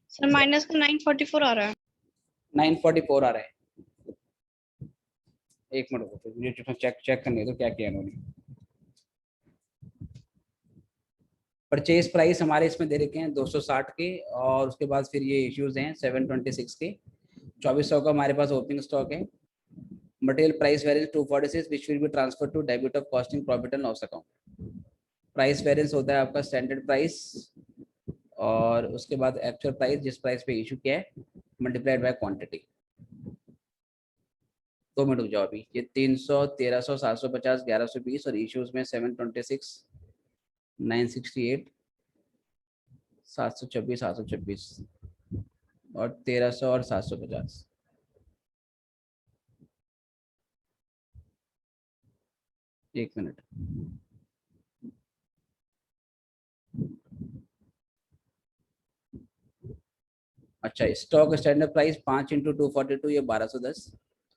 सर माइनस का 944 आ रहा है। 944 आ रहा है। एक मिनट रुको, मुझे चेक चेक करने दो क्या किया इन्होंने। परचेज प्राइस हमारे इसमें दे रखे हैं 260 के, और उसके बाद फिर ये इश्यूज हैं 726 के। 2400 का हमारे पास ओपनिंग स्टॉक है। Material price variance 246 which will be transfer to debit of costing profit and loss account. Price variance होता है आपका स्टैंडर्ड प्राइस, और उसके बाद एक्चुअल प्राइस जिस प्राइस पे इशू किया है मल्टीप्लाइड बाय क्वांटिटी। 2 मिनट रुक जाओ, अभी ये 300 1300 750 1120 और इश्यूज में 726 968 726 826 और 1300 और 750। एक मिनट, अच्छा स्टॉक स्टैंडर्ड प्राइस 5 × 242 ये 1210,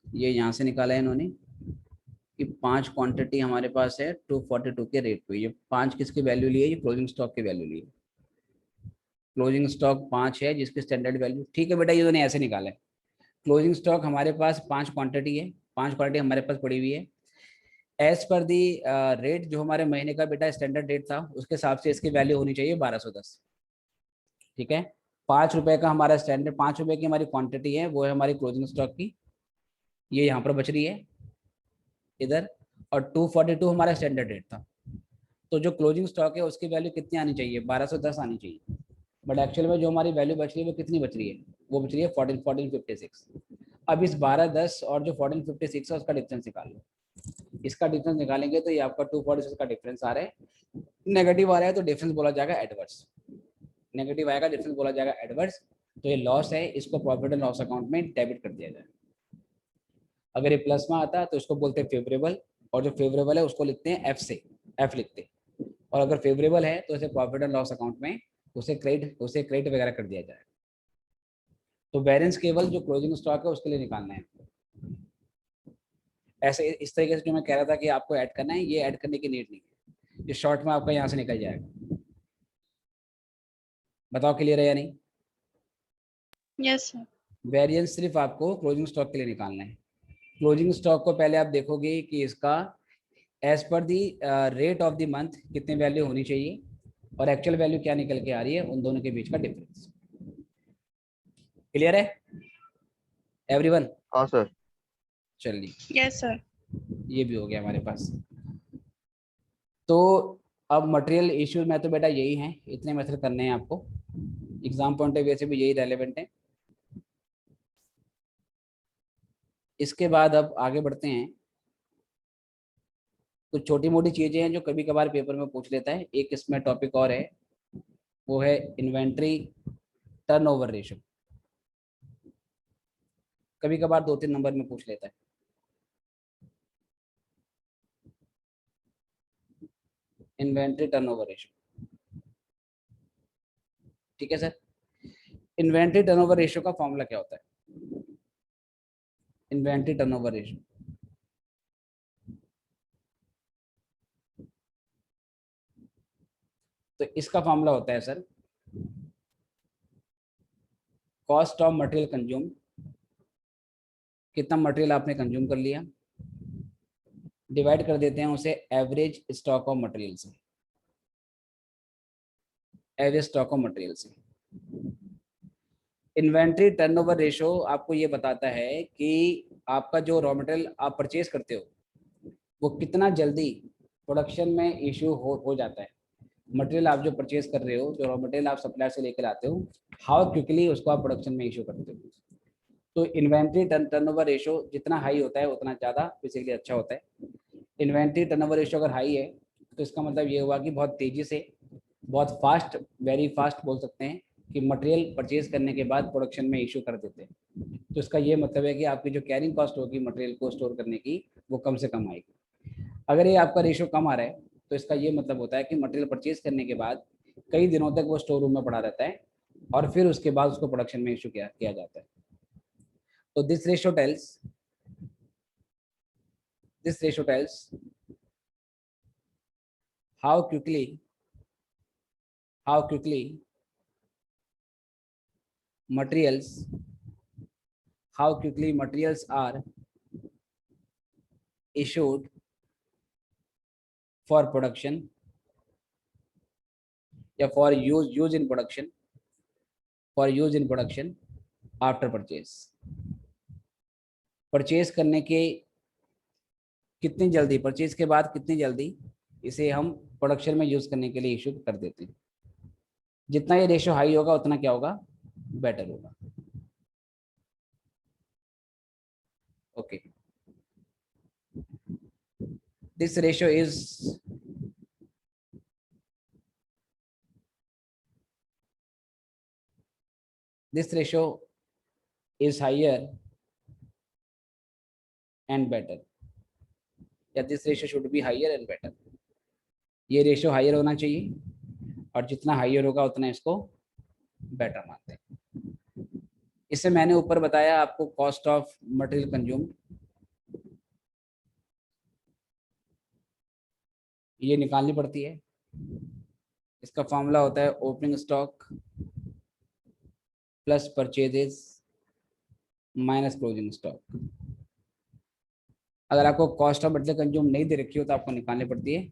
ये यहाँ से निकाला है इन्होंने कि 5 क्वांटिटी हमारे पास है 242 के रेट पे। ये 5 किसकी वैल्यू ली है? ये क्लोजिंग स्टॉक की वैल्यू ली है। क्लोजिंग स्टॉक 5 है जिसकी स्टैंडर्ड वैल्यू, ठीक है बेटा ये उन्होंने ऐसे निकाला है। क्लोजिंग स्टॉक हमारे पास 5 क्वांटिटी है, 5 क्वांटिटी हमारे पास पड़ी हुई है। एज पर दी रेट, जो हमारे महीने का बेटा स्टैंडर्ड रेट था उसके हिसाब से इसकी वैल्यू होनी चाहिए 1210। ठीक है, 5 रुपए का हमारा स्टैंडर्ड, 5 रुपए की हमारी क्वांटिटी है, वो है हमारी क्लोजिंग स्टॉक की, ये यहाँ पर बच रही है इधर। और 242 हमारा स्टैंडर्ड रेट था, तो जो क्लोजिंग स्टॉक है उसकी वैल्यू कितनी आनी चाहिए? 1210 आनी चाहिए। बट एक्चुअल में जो हमारी वैल्यू बच रही है वो कितनी बच रही है? वो बच रही है 1456। अब इस 1210 और जो 1456 है उसका डिफरेंस निकाल लो। इसका डिफरेंस निकालेंगे तो ये आपका 246 का डिफरेंस आ रहा है, नेगेटिव आ रहा है तो डिफरेंस बोला जाएगा एडवर्स। नेगेटिव आएगा डिफरेंस बोला जाएगा एडवर्स। तो ये लॉस है, इसको प्रॉफिट एंड लॉस अकाउंट में डेबिट कर दिया जाए। अगर ये प्लस में आता है तो इसको बोलते हैं फेवरेबल, और जो फेवरेबल है उसको लिखते हैं एफ से, एफ लिखते हैं। और अगर फेवरेबल है तो इसे प्रॉफिट एंड लॉस अकाउंट में उसे क्रेडिट वगैरह कर दिया जाए। तो बैलेंस केवल जो क्लोजिंग स्टॉक है उसके लिए निकालना है। ऐसे इस तरीके से जो मैं कह रहा था कि आपको ऐड करना है, ये ऐड करने की नीड नहीं है, ये शॉर्ट में आपका यहाँ से निकल जाएगा। बताओ क्लियर है या नहीं? Yes sir. वेरिएंस सिर्फ आपको क्लोजिंग स्टॉक के लिए निकालना है। क्लोजिंग स्टॉक को पहले आप देखोगे कि इसका as per the rate of the month कितनी वैल्यू होनी चाहिए, और एक्चुअल वैल्यू क्या निकल के आ रही है, उन दोनों के बीच का डिफरेंस। क्लियर है एवरीवन? हाँ सर। चलिए, यस सर। ये भी हो गया हमारे पास। तो अब मटेरियल इश्यू में तो बेटा यही है, इतने मेथड करने हैं आपको, एग्जाम पॉइंट ऑफ व्यू से भी यही रेलेवेंट है। इसके बाद अब आगे बढ़ते हैं। कुछ छोटी मोटी चीजें हैं जो कभी कभार पेपर में पूछ लेता है। एक इसमें टॉपिक और है, वो है इन्वेंट्री टर्नओवर रेशियो। कभी कभार 2-3 नंबर में पूछ लेता है। Inventory turnover ratio. ठीक है सर, इन्वेंट्री टर्नओवर रेशियो का फॉर्मूला क्या होता है? इन्वेंट्री टर्नओवर रेशियो तो इसका फॉर्मूला होता है sir cost of material consume, कितना मटेरियल आपने कंज्यूम कर लिया, डिवाइड कर देते हैं उसे एवरेज स्टॉक ऑफ मटेरियल से, एवरेज स्टॉक ऑफ मटेरियल से। इन्वेंट्री टर्नओवर रेशियो आपको ये बताता है कि आपका जो रॉ मटेरियल आप परचेज करते हो वो कितना जल्दी प्रोडक्शन में इश्यू हो जाता है। मटेरियल आप जो परचेज कर रहे हो, जो रॉ मटेरियल आप सप्लायर से लेकर आते हो, हाउ क्विकली उसको आप प्रोडक्शन में इश्यू करते हो। तो इन्वेंट्री टर्नओवर रेशियो जितना हाई होता है उतना ज़्यादा बेसिकली अच्छा होता है। इन्वेंट्री टर्नओवर रेशियो अगर हाई है तो इसका मतलब ये हुआ कि बहुत तेज़ी से, बहुत फास्ट, वेरी फास्ट बोल सकते हैं कि मटेरियल परचेज करने के बाद प्रोडक्शन में इशू कर देते हैं। तो इसका ये मतलब है कि आपकी जो कैरिंग कॉस्ट होगी मटेरियल को स्टोर करने की वो कम से कम आएगी। अगर ये आपका रेशियो कम आ रहा है तो इसका ये मतलब होता है कि मटेरियल परचेज करने के बाद कई दिनों तक वो स्टोर रूम में पड़ा रहता है और फिर उसके बाद उसको प्रोडक्शन में इशू किया जाता है। तो this ratio tells how quickly materials are issued for production या for use in production after purchase। Purchase करने के कितनी जल्दी, परचेज के बाद कितनी जल्दी इसे हम प्रोडक्शन में यूज करने के लिए इशू कर देते हैं। जितना ये रेशियो हाई होगा उतना क्या होगा, बेटर होगा। Okay, this ratio is higher and better, या this ratio should be higher and better. ये रेशियो हायर होना चाहिए और जितना हायर होगा उतना इसको बेटर मानते हैं। इससे मैंने ऊपर बताया आपको कॉस्ट ऑफ मटेरियल कंज्यूम, ये निकालनी पड़ती है। इसका फॉर्मूला होता है opening stock plus purchases minus closing stock. अगर आपको कॉस्ट ऑफ मटेरियल कंज्यूम नहीं दे रखी हो तो आपको निकालनी पड़ती है।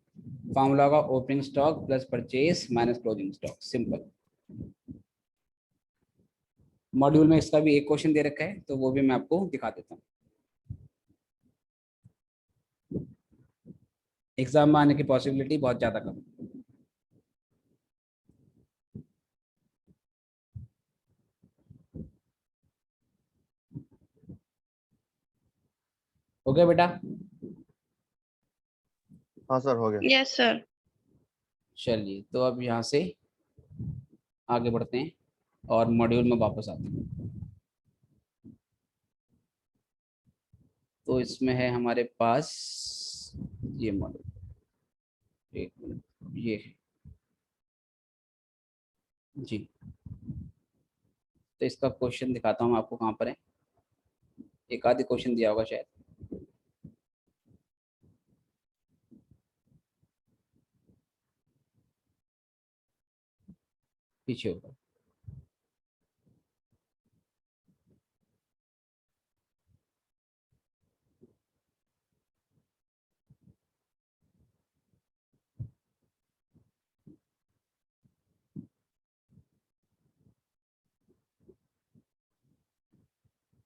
फॉर्मूला होगा opening stock plus purchase minus closing stock, simple. Module में इसका भी एक क्वेश्चन दे रखा है तो वो भी मैं आपको दिखा देता हूँ। एग्जाम में आने की पॉसिबिलिटी बहुत ज्यादा कम है। हो गया बेटा? हाँ सर, हो गया। Yes, sir. चलिए, तो अब यहाँ से आगे बढ़ते हैं और मॉड्यूल में वापस आते हैं। तो इसमें है हमारे पास ये मॉड्यूल, एक मिनट, ये है जी। तो इसका क्वेश्चन दिखाता हूँ आपको कहाँ पर है। एक आधे क्वेश्चन दिया होगा शायद, पीछे होगा।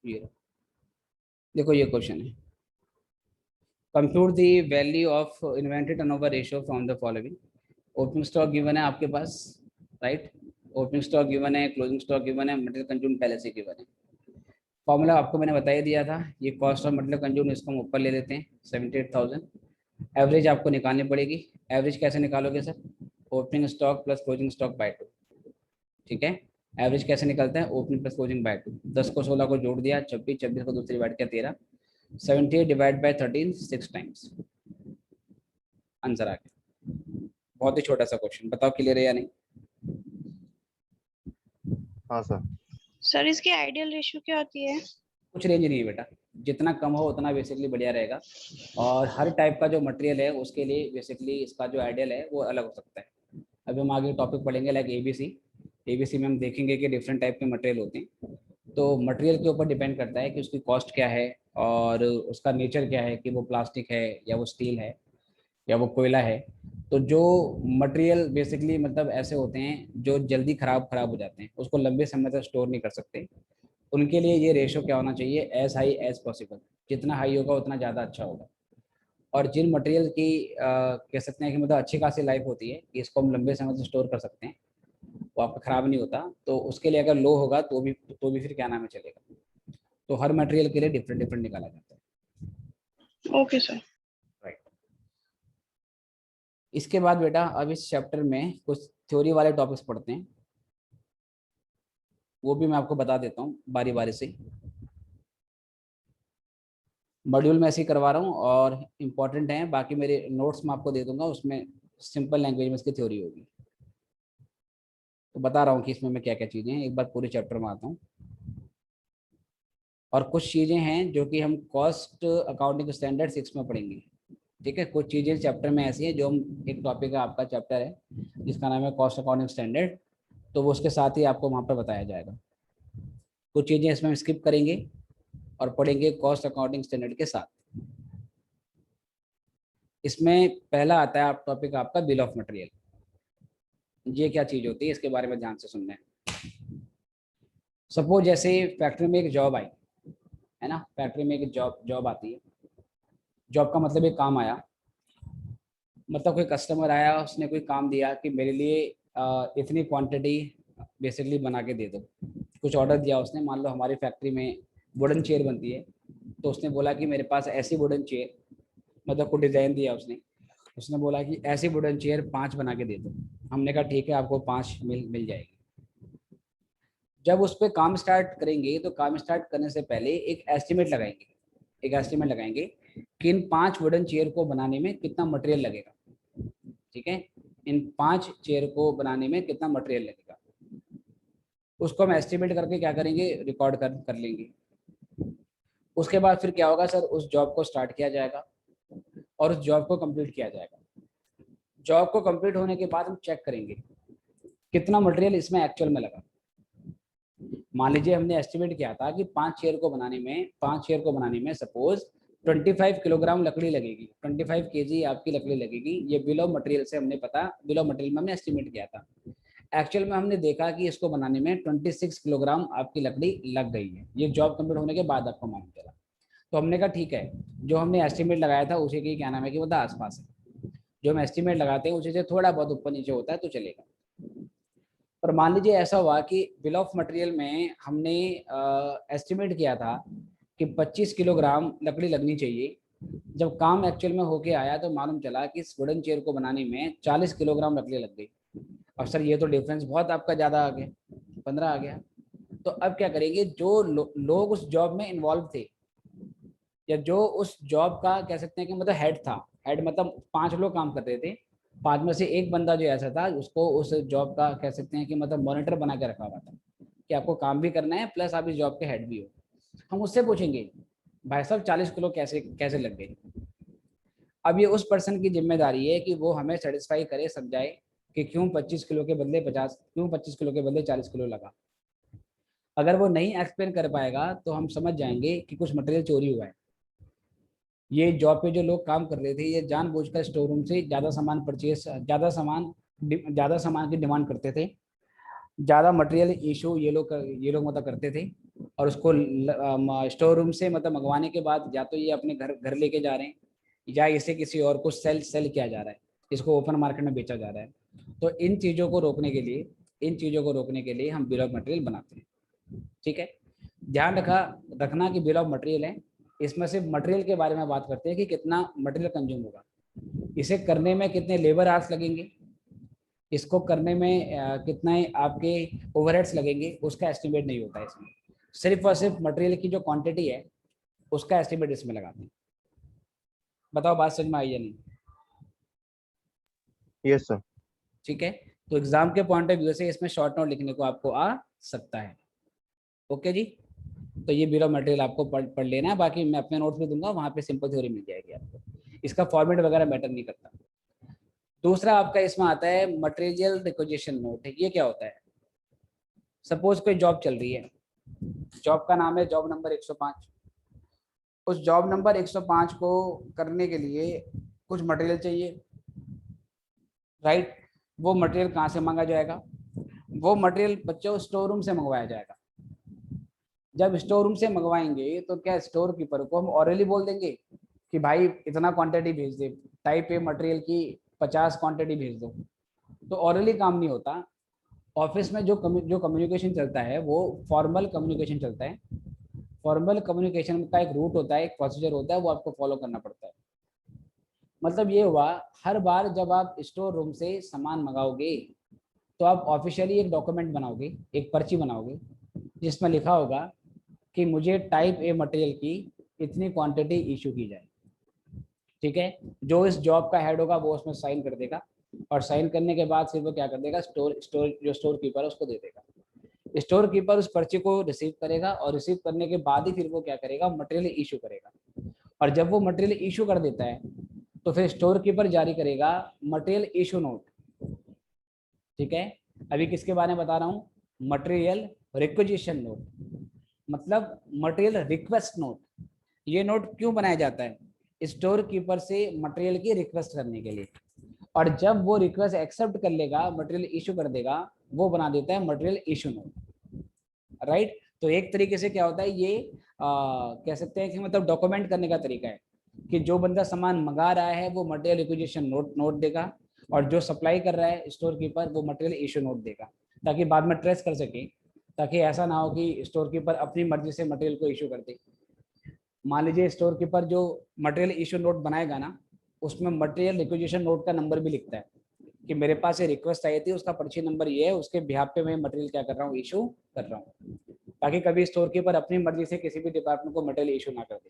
ये देखो, ये क्वेश्चन है, compute the value of inventory turnover ratio from the following. Opening stock given है आपके पास, राइट? ओपनिंग स्टॉक गिवन है, क्लोजिंग स्टॉक गिवन है, मटेरियल कंज्यूम पहले से गिवन है। फॉर्मूला आपको मैंने बता ही दिया था, ये कॉस्ट ऑफ मटेरियल कंज्यूम, इसको हम ऊपर ले लेते हैं 78,000। एवरेज आपको निकालनी पड़ेगी। एवरेज कैसे निकालोगे सर? Opening stock plus closing stock by 2। ठीक है, एवरेज कैसे निकलता है? Opening plus closing bye 2। 10 को 16 को जोड़ दिया 26, 26 को दूसरी डिवाइड किया 13, 78 डिवाइड बाय 13 6 टाइम्स, आंसर आ गया। बहुत ही छोटा सा क्वेश्चन, बताओ क्लियर है या नहीं? हाँ सर। सर इसकी आइडियल रेशियो क्या होती है? कुछ रेंज नहीं है बेटा, जितना कम हो उतना बेसिकली बढ़िया रहेगा। और हर टाइप का जो मटेरियल है उसके लिए बेसिकली इसका जो आइडियल है वो अलग हो सकता है। अभी हम आगे टॉपिक पढ़ेंगे लाइक एबीसी। एबीसी में हम देखेंगे कि डिफरेंट टाइप के मटेरियल होते हैं। तो मटेरियल के ऊपर डिपेंड करता है कि उसकी कॉस्ट क्या है और उसका नेचर क्या है, कि वो प्लास्टिक है या वो स्टील है या वो कोयला है। तो जो मटेरियल बेसिकली मतलब ऐसे होते हैं जो जल्दी खराब हो जाते हैं, उसको लंबे समय तक स्टोर नहीं कर सकते, उनके लिए ये रेशो क्या होना चाहिए, एज हाई एज पॉसिबल। जितना हाई होगा उतना ज़्यादा अच्छा होगा। और जिन मटेरियल की कह सकते हैं कि मतलब अच्छी खासी लाइफ होती है कि इसको हम लंबे समय तक स्टोर कर सकते हैं, वो आपका ख़राब नहीं होता, तो उसके लिए अगर लो होगा तो भी फिर क्या नाम है चलेगा। तो हर मटेरियल के लिए डिफरेंट डिफरेंट निकाला जाता है। Okay sir. राइट। इसके बाद बेटा अब इस चैप्टर में कुछ थ्योरी वाले टॉपिक्स पढ़ते हैं, वो भी मैं आपको बता देता हूँ बारी बारी से। मॉड्यूल में ऐसे ही करवा रहा हूँ और इम्पॉर्टेंट है, बाकी मेरे नोट्स में आपको दे दूंगा, उसमें सिंपल लैंग्वेज में इसकी थ्योरी होगी। तो बता रहा हूँ कि इसमें मैं क्या क्या चीज़ें हैं, एक बार पूरे चैप्टर में आता हूँ। और कुछ चीज़ें हैं जो कि हम कॉस्ट अकाउंटिंग स्टैंडर्ड 6 में पढ़ेंगे। ठीक है, कुछ चीज़ें चैप्टर में ऐसी हैं जो हम, एक टॉपिक है आपका चैप्टर है जिसका नाम है कॉस्ट अकाउंटिंग स्टैंडर्ड, तो वो उसके साथ ही आपको वहाँ पर बताया जाएगा। कुछ चीज़ें इसमें हम स्किप करेंगे और पढ़ेंगे कॉस्ट अकाउंटिंग स्टैंडर्ड के साथ। इसमें पहला आता है आप टॉपिक आपका बिल ऑफ मटेरियल। ये क्या चीज़ होती है इसके बारे में ध्यान से सुनना है। सपोज जैसे फैक्ट्री में एक जॉब आई है ना, फैक्ट्री में एक जॉब जॉब आती है। जॉब का मतलब एक काम आया, मतलब कोई कस्टमर आया, उसने कोई काम दिया कि मेरे लिए इतनी क्वांटिटी बेसिकली बना के दे दो। कुछ ऑर्डर दिया उसने, मान लो हमारी फैक्ट्री में वुडन चेयर बनती है, तो उसने बोला कि मेरे पास ऐसी वुडन चेयर, मतलब कुछ डिज़ाइन दिया उसने, उसने बोला कि ऐसी वुडन चेयर 5 बना के दे दो। हमने कहा ठीक है, आपको 5 मिल जाएगी। जब उस पर काम स्टार्ट करेंगे तो काम स्टार्ट करने से पहले एक एस्टिमेट लगाएंगे, एक एस्टिमेट लगाएंगे कि इन 5 वुडन चेयर को बनाने में कितना मटेरियल लगेगा। ठीक है, इन 5 चेयर को बनाने में कितना मटेरियल लगेगा, उसको हम एस्टिमेट करके क्या करेंगे, रिकॉर्ड कर लेंगे। उसके बाद फिर क्या होगा सर, उस जॉब को स्टार्ट किया जाएगा और उस जॉब को कंप्लीट किया जाएगा। जॉब को कंप्लीट होने के बाद हम चेक करेंगे कितना मटेरियल इसमें एक्चुअल में लगा। मान लीजिए हमने एस्टिमेट किया था कि 5 चेयर को बनाने में सपोज 25 किलोग्राम लकड़ी लगेगी, 25 केजी आपकी लकड़ी लगेगी। ये बिल ऑफ मटेरियल से हमने पता, बिल ऑफ मटेरियल में हमने एस्टिमेट किया था। एक्चुअल में हमने देखा कि इसको बनाने में 26 किलोग्राम आपकी लकड़ी लग गई है। ये जॉब कंप्लीट होने के बाद आपको मालूम चला। तो हमने कहा ठीक है, जो हमने एस्टिमेट लगाया था उसी की क्या नाम है कि मतलब आसपास है। जो हम एस्टिमेट लगाते हैं उसी से थोड़ा बहुत ऊपर नीचे होता है तो चलेगा। पर मान लीजिए ऐसा हुआ कि बिल ऑफ मटेरियल में हमने एस्टिमेट किया था कि 25 किलोग्राम लकड़ी लगनी चाहिए। जब काम एक्चुअल में होके आया तो मालूम चला कि इस वुडन चेयर को बनाने में 40 किलोग्राम लकड़ी लग गई। अब सर ये तो डिफरेंस बहुत आपका ज़्यादा आ गया, 15 आ गया। तो अब क्या करेंगे, जो लोग उस जॉब में इन्वॉल्व थे या जो उस जॉब का कह सकते हैं कि मतलब हेड था, हेड मतलब 5 लोग काम कर रहे थे, 5 में से एक बंदा जो ऐसा था उसको उस जॉब का कह सकते हैं कि मतलब मॉनिटर बना के रखा हुआ था कि आपको काम भी करना है प्लस आप इस जॉब के हेड भी हो। हम उससे पूछेंगे भाई साहब 40 किलो कैसे कैसे लग गए। अब ये उस पर्सन की जिम्मेदारी है कि वो हमें सेटिस्फाई करे, समझाए कि क्यों 25 किलो के बदले 50, क्यों 25 किलो के बदले 40 किलो लगा। अगर वो नहीं एक्सप्लेन कर पाएगा तो हम समझ जाएंगे कि कुछ मटेरियल चोरी हुआ है। ये जॉब पे जो लोग काम कर रहे थे ये जानबूझकर स्टोर रूम से ज़्यादा सामान परचेज, ज़्यादा सामान की डिमांड करते थे, ज़्यादा मटेरियल इशू ये लोग मतलब करते थे। और उसको स्टोर रूम से मतलब मंगवाने के बाद या तो ये अपने घर घर लेके जा रहे हैं या इसे किसी और को सेल किया जा रहा है, इसको ओपन मार्केट में बेचा जा रहा है। तो इन चीज़ों को रोकने के लिए, हम बिल ऑफ मटेरियल बनाते हैं। ठीक है, ध्यान रखना कि बिल ऑफ मटेरियल है, इसमें सिर्फ मटेरियल के बारे में बात करते हैं कि कितना मटेरियल कंज्यूम होगा, इसे करने में कितने लेबर आवर्स लगेंगे, इसको करने में कितने आपके ओवरहेड्स लगेंगे, उसका एस्टिमेट नहीं होता है इसमें। सिर्फ और सिर्फ मटेरियल की जो क्वांटिटी है उसका एस्टिमेट इसमें लगाते हैं। बताओ बात समझ में आई या नहीं? Yes sir. ठीक है, तो एग्जाम के पॉइंट ऑफ व्यू से इसमें शॉर्ट नोट लिखने को आपको आ सकता है। ओके जी, तो ये बिल ऑफ मटेरियल आपको पढ़ लेना है, बाकी मैं अपने नोट्स में दूंगा, वहाँ पे सिंपल थ्योरी मिल जाएगी आपको, इसका फॉर्मेट वगैरह मैटर नहीं करता। दूसरा आपका इसमें आता है मटेरियल रिक्विजिशन नोट। ये क्या होता है? सपोज कोई जॉब चल रही है, जॉब का नाम है जॉब नंबर 105। उस जॉब नंबर 105 को करने के लिए कुछ मटेरियल चाहिए, राइट? वो मटेरियल कहाँ से मांगा जाएगा? वो मटेरियल बच्चों स्टोर रूम से मंगवाया जाएगा। जब स्टोर रूम से मंगवाएंगे तो क्या स्टोर कीपर को हम ऑरली बोल देंगे कि भाई इतना क्वांटिटी भेज दे, टाइप ए मटेरियल की 50 क्वांटिटी भेज दो? तो ऑरली काम नहीं होता। ऑफिस में जो कम्युनिकेशन चलता है वो फॉर्मल कम्युनिकेशन चलता है। फॉर्मल कम्युनिकेशन का एक रूट होता है, एक प्रोसीजर होता है, वो आपको फॉलो करना पड़ता है। मतलब ये हुआ, हर बार जब आप स्टोर रूम से सामान मंगाओगे तो आप ऑफिशियली एक डॉक्यूमेंट बनाओगे, एक पर्ची बनाओगे, जिसमें लिखा होगा कि मुझे टाइप ए मटेरियल की इतनी क्वांटिटी इशू की जाए। ठीक है, जो इस जॉब का हेड होगा वो उसमें साइन कर देगा, और साइन करने के बाद फिर वो क्या कर देगा, जो स्टोर कीपर है उसको दे देगा। स्टोर कीपर उस पर्ची को रिसीव करेगा, और रिसीव करने के बाद ही फिर वो क्या करेगा, मटेरियल इशू करेगा। और जब वो मटेरियल इशू कर देता है तो फिर स्टोर कीपर जारी करेगा मटेरियल इशू नोट। ठीक है, अभी किसके बारे में बता रहा हूँ? मटेरियल रिक्विजिशन नोट, मतलब मटेरियल रिक्वेस्ट नोट। ये नोट क्यों बनाया जाता है? स्टोर कीपर से मटेरियल की रिक्वेस्ट करने के लिए, और जब वो रिक्वेस्ट एक्सेप्ट कर लेगा, मटेरियल इशू कर देगा, वो बना देता है मटेरियल इशू नोट, राइट? तो एक तरीके से क्या होता है, ये कह सकते हैं कि मतलब डॉक्यूमेंट करने का तरीका है कि जो बंदा सामान मंगा रहा है वो मटेरियल रिक्विजिशन नोट देगा, और जो सप्लाई कर रहा है स्टोर कीपर वो मटेरियल इशू नोट देगा, ताकि बाद में ट्रेस कर सके, ताकि ऐसा ना हो कि स्टोर कीपर अपनी मर्जी से मटेरियल को इशू कर दे। मान लीजिए स्टोर कीपर जो मटेरियल इशू नोट बनाएगा ना, उसमें मटेरियल रिक्विजिशन नोट का नंबर भी लिखता है कि मेरे पास ये रिक्वेस्ट आई थी, उसका पर्ची नंबर ये है, उसके बिहाफ पे मैं मटेरियल क्या कर रहा हूँ, इशू कर रहा हूँ, ताकि कभी स्टोर कीपर अपनी मर्जी से किसी भी डिपार्टमेंट को मटेरियल इशू ना कर दे।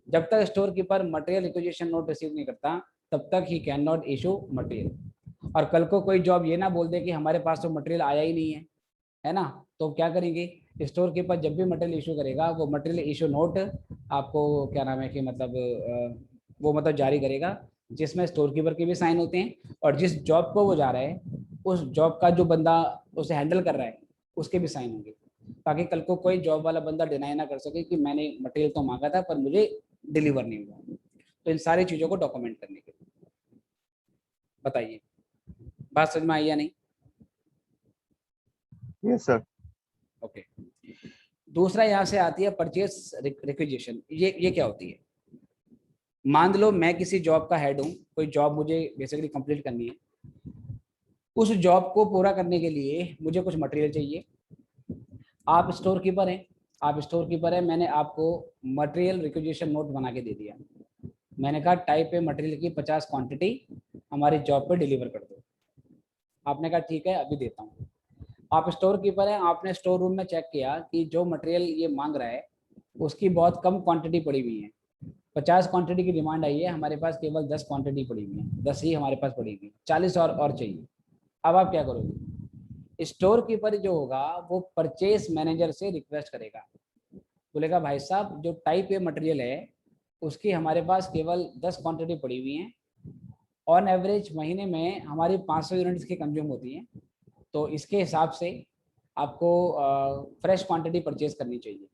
जब तक store keeper material requisition note receive नहीं करता तब तक he can not issue material. और कल को कोई जॉब ये ना बोल दे कि हमारे पास तो मटेरियल आया ही नहीं है ना, तो क्या करेंगे, स्टोर कीपर जब भी मटेरियल इशू करेगा वो मटेरियल इशू नोट आपको क्या नाम है कि मतलब वो मतलब जारी करेगा, जिसमें स्टोर कीपर के भी साइन होते हैं, और जिस जॉब को वो जा रहा है उस जॉब का जो बंदा उसे हैंडल कर रहा है उसके भी साइन होंगे, ताकि कल को कोई जॉब वाला बंदा डिनाई ना कर सके कि मैंने मटेरियल तो मांगा था पर मुझे डिलीवर नहीं हुआ। तो इन सारी चीज़ों को डॉक्यूमेंट करने के लिए। बताइए, बात समझ में आई या नहीं? Yes sir. ओके, दूसरा यहाँ से आती है परचेस रिक्विजिशन। ये क्या होती है? मान लो मैं किसी जॉब का हेड हूँ, कोई जॉब मुझे बेसिकली कंप्लीट करनी है, उस जॉब को पूरा करने के लिए मुझे कुछ मटेरियल चाहिए। आप स्टोर कीपर हैं, मैंने आपको मटेरियल रिक्विजिशन नोट बना के दे दिया। मैंने कहा टाइप ए मटेरियल की 50 क्वांटिटी हमारी जॉब पे डिलीवर कर दो। आपने कहा ठीक है अभी देता हूँ। आप स्टोर कीपर हैं, आपने स्टोर रूम में चेक किया कि जो मटेरियल ये मांग रहा है उसकी बहुत कम क्वांटिटी पड़ी हुई है, 50 क्वांटिटी की डिमांड आई है, हमारे पास केवल 10 क्वांटिटी पड़ी हुई है, 10 ही हमारे पास पड़ी हुई, 40 और चाहिए। अब आप क्या करोगे? स्टोर कीपर जो होगा वो परचेस मैनेजर से रिक्वेस्ट करेगा, बोलेगा भाई साहब जो टाइप ए मटेरियल है उसकी हमारे पास केवल 10 क्वांटिटी पड़ी हुई है, ऑन एवरेज महीने में हमारी 500 यूनिट्स की कंज्यूम होती है, तो इसके हिसाब से आपको फ्रेश क्वांटिटी परचेज करनी चाहिए,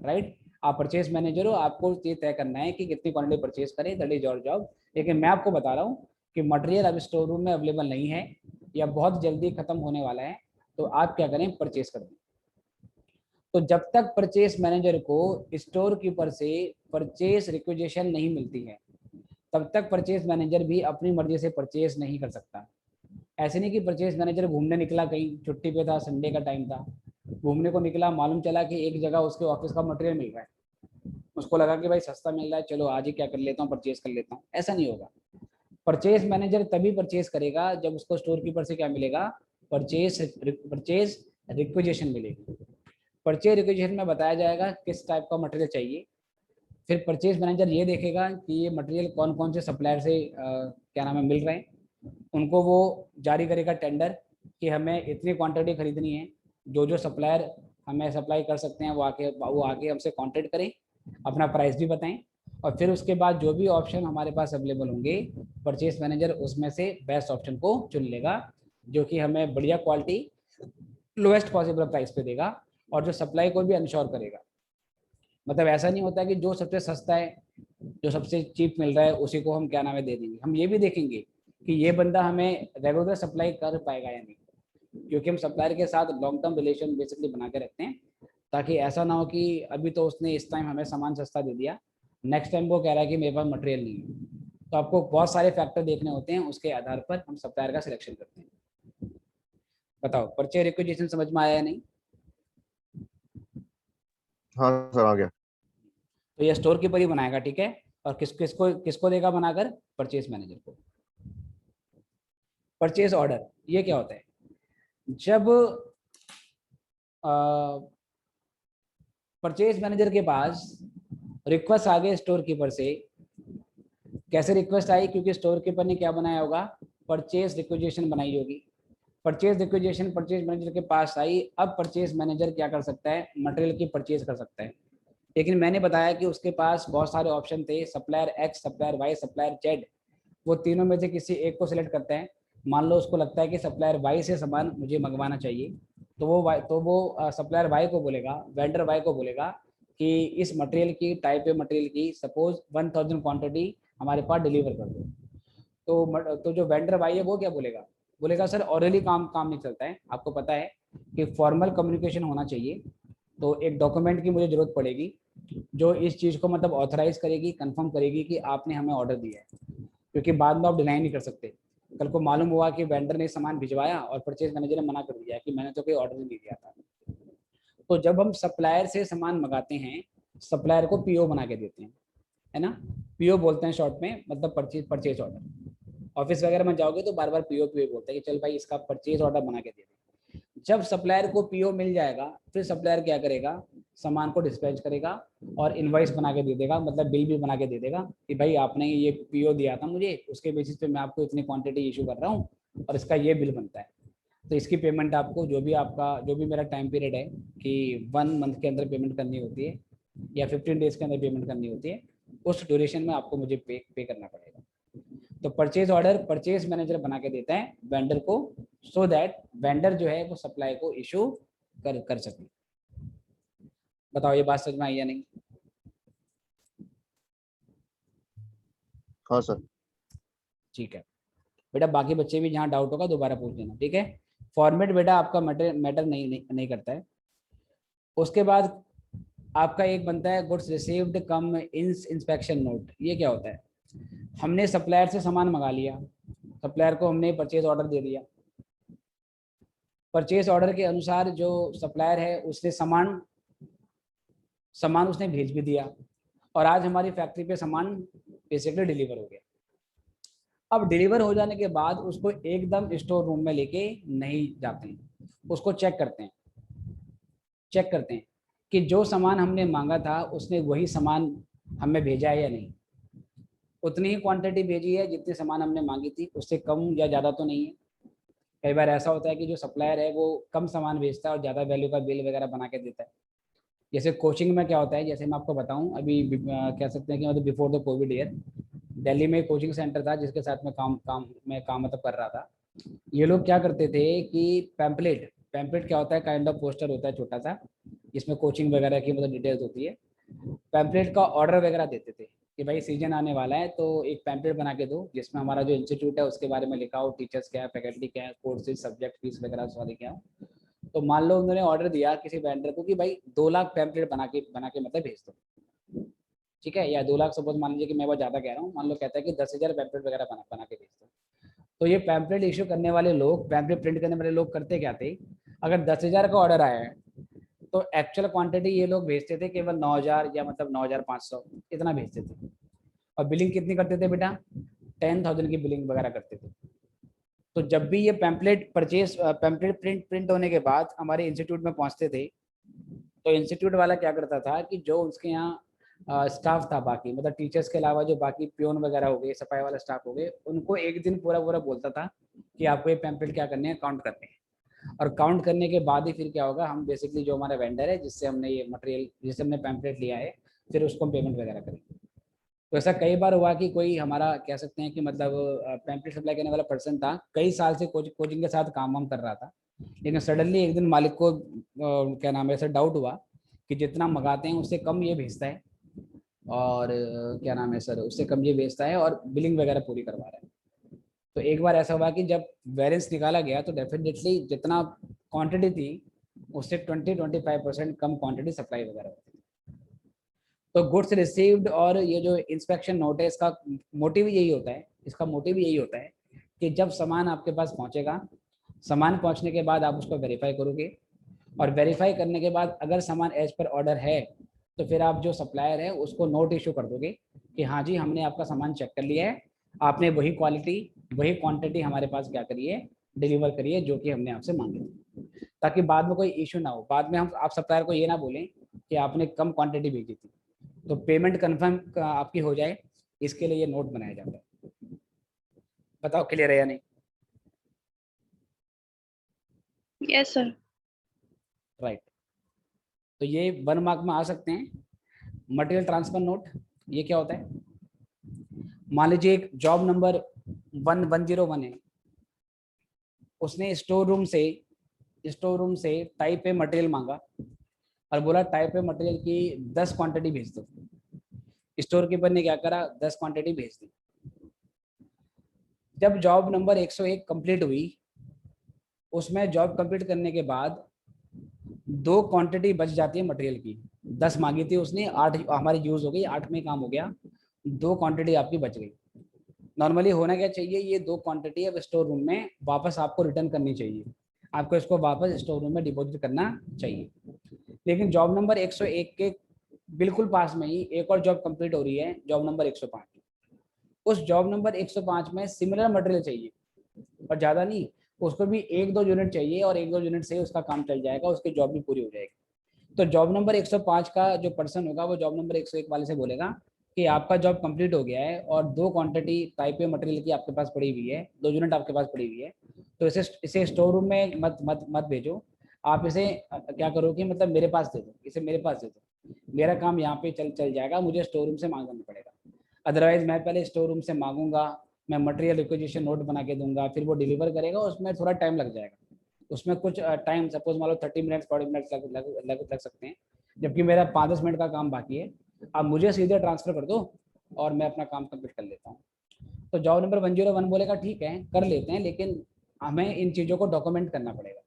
राइट? आप परचेज मैनेजर हो, आपको ये तय करना है कि कितनी क्वांटिटी परचेज करें, दैट इज योर जॉब। लेकिन मैं आपको बता रहा हूँ कि मटेरियल अब स्टोर रूम में अवेलेबल नहीं है या बहुत जल्दी खत्म होने वाला है, तो आप क्या करें, परचेज कर दें। तो जब तक परचेज मैनेजर को स्टोर कीपर से परचेज रिक्विजिशन नहीं मिलती है तब तक परचेज मैनेजर भी अपनी मर्जी से परचेज नहीं कर सकता। ऐसे नहीं कि परचेज मैनेजर घूमने निकला, कहीं छुट्टी पे था, संडे का टाइम था, घूमने को निकला, मालूम चला कि एक जगह उसके ऑफिस का मटेरियल मिल रहा है, उसको लगा कि भाई सस्ता मिल रहा है, चलो आज ही क्या कर लेता हूँ, परचेज कर लेता हूँ। ऐसा नहीं होगा। परचेज मैनेजर तभी परचेज करेगा जब उसको स्टोर कीपर से क्या मिलेगा, परचेज रिक्विजिशन मिलेगी। परचेज रिक्विजिशन में बताया जाएगा किस टाइप का मटेरियल चाहिए। फिर परचेज मैनेजर ये देखेगा कि ये मटेरियल कौन कौन से सप्लायर से क्या नाम है मिल रहे हैं, उनको वो जारी करेगा टेंडर कि हमें इतनी क्वांटिटी खरीदनी है। जो जो सप्लायर हमें सप्लाई कर सकते हैं वो आके हमसे कांटेक्ट करें, अपना प्राइस भी बताएं, और फिर उसके बाद जो भी ऑप्शन हमारे पास अवेलेबल होंगे परचेस मैनेजर उसमें से बेस्ट ऑप्शन को चुन लेगा, जो कि हमें बढ़िया क्वालिटी लोएस्ट पॉसिबल प्राइस पे देगा और जो सप्लाई को भी इंश्योर करेगा। मतलब ऐसा नहीं होता कि जो सबसे सस्ता है, जो सबसे चीप मिल रहा है उसी को हम क्या नाम है दे देंगे। हम ये भी देखेंगे कि ये बंदा हमें रेगुलर सप्लाई कर पाएगा या नहीं, क्योंकि हम सप्लायर के साथ लॉन्ग टर्म रिलेशन बेसिकली बना के रखते हैं, ताकि ऐसा ना हो कि अभी तो उसने इस टाइम हमें सामान सस्ता दे दिया, नेक्स्ट टाइम वो कह रहा है कि मेरे पास मटेरियल नहीं है। तो आपको बहुत सारे फैक्टर देखने होते हैं, उसके आधार पर हम सप्लायर का सिलेक्शन करते हैं। बताओ परचेज रिक्विजिशन समझ में आया या नहीं? हाँ सर आ गया। तो ये स्टोर कीपर ही बनाएगा, ठीक है। और किसको किसको देगा बनाकर? परचेज मैनेजर को। परचेज ऑर्डर ये क्या होता है? जब परचेज मैनेजर के पास रिक्वेस्ट आ गई स्टोर कीपर से, कैसे रिक्वेस्ट आई? क्योंकि स्टोर कीपर ने क्या बनाया होगा? परचेज रिक्विजिशन बनाई होगी। परचेज रिक्विजिशन परचेज मैनेजर के पास आई। अब परचेज मैनेजर क्या कर सकता है? मटेरियल की परचेज कर सकता है। लेकिन मैंने बताया कि उसके पास बहुत सारे ऑप्शन थे, supplier X, supplier Y, supplier Z. वो तीनों में से किसी एक को सिलेक्ट करता है। मान लो उसको लगता है कि सप्लायर वाई से सामान मुझे मंगवाना चाहिए, तो वो सप्लायर वाई को बोलेगा, वेंडर वाई को बोलेगा कि इस मटेरियल की टाइप ए मटेरियल की सपोज 1000 क्वांटिटी हमारे पास डिलीवर कर दो। तो जो वेंडर वाई है वो क्या बोलेगा? बोलेगा सर ऑरली काम काम नहीं चलता है, आपको पता है कि फॉर्मल कम्युनिकेशन होना चाहिए। तो एक डॉक्यूमेंट की मुझे जरूरत पड़ेगी जो इस चीज़ को मतलब ऑथराइज करेगी, कंफर्म करेगी कि आपने हमें ऑर्डर दिया है, क्योंकि बाद में आप डिनाई नहीं कर सकते। कल को मालूम हुआ कि वेंडर ने सामान भिजवाया और परचेज मैनेजर ने मना कर दिया कि मैंने तो कोई ऑर्डर नहीं दिया था। तो जब हम सप्लायर से सामान मंगाते हैं, सप्लायर को पीओ बना के देते हैं, है ना। पीओ बोलते हैं शॉर्ट में, मतलब परचेज परचेज ऑर्डर। ऑफिस वगैरह में जाओगे तो बार बार पीओ पीओ बोलते हैं कि चल भाई इसका परचेज ऑर्डर बना के दे दे। जब सप्लायर को पीओ मिल जाएगा, फिर सप्लायर क्या करेगा? सामान को डिस्पैच करेगा और इनवॉइस बना के दे देगा, मतलब बिल भी बना के दे देगा कि भाई आपने ये पीओ दिया था मुझे, उसके बेसिस पे मैं आपको इतनी क्वांटिटी इशू कर रहा हूँ और इसका ये बिल बनता है। तो इसकी पेमेंट आपको जो भी मेरा टाइम पीरियड है कि 1 मंथ के अंदर पेमेंट करनी होती है या 15 डेज के अंदर पेमेंट करनी होती है, उस ड्यूरेशन में आपको मुझे पे करना पड़ेगा। तो परचेज ऑर्डर परचेज मैनेजर बना के देता है वेंडर को, सो दैट वेंडर जो है वो सप्लाई को इशू कर सके। बताओ ये बात समझ में आई या नहीं? हाँ सर। ठीक है बेटा, बाकी बच्चे भी जहाँ डाउट होगा दोबारा पूछ लेना, ठीक है। फॉर्मेट बेटा आपका मैटर नहीं करता है। उसके बाद आपका एक बनता है गुड्स रिसीव्ड कम इंस्पेक्शन नोट। ये क्या होता है? हमने सप्लायर से सामान मंगा लिया, सप्लायर को हमने परचेज ऑर्डर दे दिया। परचेज ऑर्डर के अनुसार जो सप्लायर है उसने सामान उसने भेज भी दिया और आज हमारी फैक्ट्री पे सामान बेसिकली डिलीवर हो गया। अब डिलीवर हो जाने के बाद उसको एकदम स्टोर रूम में लेके नहीं जाते हैं, उसको चेक करते हैं कि जो सामान हमने मांगा था उसने वही सामान हमें भेजा है या नहीं, उतनी ही क्वांटिटी भेजी है जितनी सामान हमने मांगी थी, उससे कम या ज़्यादा तो नहीं है। कई बार ऐसा होता है कि जो सप्लायर है वो कम सामान भेजता है और ज़्यादा वैल्यू का बिल वगैरह बना के देता है। जैसे कोचिंग में क्या होता है, जैसे मैं आपको बताऊं, अभी कह सकते हैं कि मतलब before the Covid year Delhi में कोचिंग सेंटर था जिसके साथ मैं काम मतलब कर रहा था। ये लोग क्या करते थे कि पैम्पलेट क्या होता है? काइंड ऑफ पोस्टर होता है छोटा सा, जिसमें कोचिंग वगैरह की मतलब डिटेल्स होती है। पैम्पलेट का ऑर्डर वगैरह देते थे कि भाई सीजन आने वाला है तो एक पैम्पलेट बना के दो जिसमें हमारा जो इंस्टीट्यूट है उसके बारे में लिखा हो, टीचर्स क्या है, फैकल्टी क्या है, कोर्सेज, सब्जेक्ट, फीस वगैरह सारे क्या हो। तो मान लो उन्होंने ऑर्डर दिया किसी वेंडर को कि भाई 2 लाख पैम्पलेट बना के मतलब भेज दो, ठीक है, या 2 लाख सपोज मान लीजिए कि मैं बहुत ज़्यादा कह रहा हूँ, मान लो कहता है कि 10,000 पैम्पलेट वगैरह बना के भेज दो। तो ये पैम्पलेट इशू करने वाले लोग, पैम्पलेट प्रिंट करने वाले लोग करते क्या थे? अगर 10,000 का ऑर्डर आया है तो एक्चुअल क्वांटिटी ये लोग भेजते थे केवल 9,000 या मतलब 9,500 इतना भेजते थे। और बिलिंग कितनी करते थे बेटा? 10,000 की बिलिंग वगैरह करते थे। तो जब भी ये पैम्पलेट प्रिंट होने के बाद हमारे इंस्टीट्यूट में पहुंचते थे, तो इंस्टीट्यूट वाला क्या करता था कि जो उसके यहाँ स्टाफ था बाकी, मतलब टीचर्स के अलावा जो बाकी प्योन वगैरह हो गए, सफाई वाला स्टाफ हो गए, उनको एक दिन पूरा पूरा बोलता था कि आपको ये पैम्पलेट क्या करने हैं, काउंट करने हैं। और काउंट करने के बाद ही फिर क्या होगा, हम बेसिकली जो हमारा वेंडर है जिससे हमने ये मटेरियल, जिससे हमने पैम्पलेट लिया है, फिर उसको हम पेमेंट वगैरह करेंगे। तो ऐसा कई बार हुआ कि कोई हमारा कह सकते हैं कि मतलब पैम्पलेट सप्लाई करने वाला पर्सन था, कई साल से कोचिंग के साथ काम वाम कर रहा था, लेकिन सडनली एक दिन मालिक को क्या नाम है, ऐसा डाउट हुआ कि जितना मंगाते हैं उससे कम ये भेजता है, और क्या नाम है सर, उससे कम ये भेजता है और बिलिंग वगैरह पूरी करवा रहा है। तो एक बार ऐसा हुआ कि जब वेरिएंस निकाला गया तो डेफिनेटली जितना क्वांटिटी थी उससे 20-25% कम क्वांटिटी सप्लाई वगैरह होती है। तो गुड्स रिसीव्ड और ये जो इंस्पेक्शन नोट है, इसका मोटिव यही होता है, इसका मोटिव यही होता है कि जब सामान आपके पास पहुंचेगा, सामान पहुंचने के बाद आप उसको वेरीफाई करोगे, और वेरीफाई करने के बाद अगर सामान एज पर ऑर्डर है तो फिर आप जो सप्लायर है उसको नोट इशू कर दोगे कि हाँ जी हमने आपका सामान चेक कर लिया है, आपने वही क्वालिटी वही क्वांटिटी हमारे पास क्या करिए, डिलीवर करिए जो कि हमने आपसे मांगी थी, ताकि बाद में कोई इशू ना हो, बाद में हम आप सप्लायर को ये ना बोलें कि आपने कम क्वांटिटी भेजी थी। तो पेमेंट कन्फर्म आपकी हो जाए, इसके लिए ये नोट बनाया जाता है। बताओ क्लियर है या नहीं? Yes sir. राइट। तो ये 1 मार्क में आ सकते हैं। मटेरियल ट्रांसफर नोट, ये क्या होता है? मान लीजिए एक जॉब नंबर 1101 है, उसने स्टोर रूम से टाइप ए मटेरियल मांगा और बोला टाइप ए मटेरियल की 10 क्वांटिटी भेज दो। स्टोर कीपर ने क्या करा, 10 क्वांटिटी भेज दी। जब जॉब नंबर 101 कंप्लीट हुई, उसमें जॉब कंप्लीट करने के बाद 2 क्वांटिटी बच जाती है मटेरियल की। 10 मांगी थी उसने, 8 हमारी यूज हो गई, 8 में काम हो गया, 2 क्वांटिटी आपकी बच गई। नॉर्मली होना क्या चाहिए, ये 2 क्वांटिटी अब स्टोर रूम में वापस आपको रिटर्न करनी चाहिए, आपको इसको वापस स्टोर रूम में डिपॉजिट करना चाहिए। लेकिन जॉब नंबर 101 के बिल्कुल पास में ही एक और जॉब कंप्लीट हो रही है, जॉब नंबर 105। उस जॉब नंबर 105 में सिमिलर मटेरियल चाहिए, और ज़्यादा नहीं, उसको भी 1-2 यूनिट चाहिए, और 1-2 यूनिट से उसका काम चल जाएगा, उसकी जॉब भी पूरी हो जाएगी। तो जॉब नंबर 105 का जो पर्सन होगा वो जॉब नंबर 101 वाले से बोलेगा कि आपका जॉब कंप्लीट हो गया है और 2 क्वांटिटी टाइप ए मटेरियल की आपके पास पड़ी हुई है, 2 यूनिट आपके पास पड़ी हुई है, तो इसे स्टोर रूम में मत मत मत भेजो, आप इसे क्या करो कि मतलब मेरे पास दे दो, इसे मेरे पास दे दो, मेरा काम यहाँ पे चल जाएगा, मुझे स्टोर रूम से मांगना पड़ेगा। अदरवाइज मैं पहले स्टोर रूम से मांगूंगा, मैं मटेरियल रिक्वेजिशन नोट बना के दूंगा, फिर वो डिलीवर करेगा, उसमें थोड़ा टाइम लग जाएगा, उसमें कुछ टाइम सपोज मान लो 30 मिनट्स 40 मिनट्स लग सकते हैं, जबकि मेरा 5-10 मिनट का काम बाकी है, आप मुझे सीधे ट्रांसफर कर दो और मैं अपना काम कंप्लीट कर लेता हूँ। तो जॉब नंबर 101 बोलेगा ठीक है कर लेते हैं, लेकिन हमें इन चीज़ों को डॉक्यूमेंट करना पड़ेगा।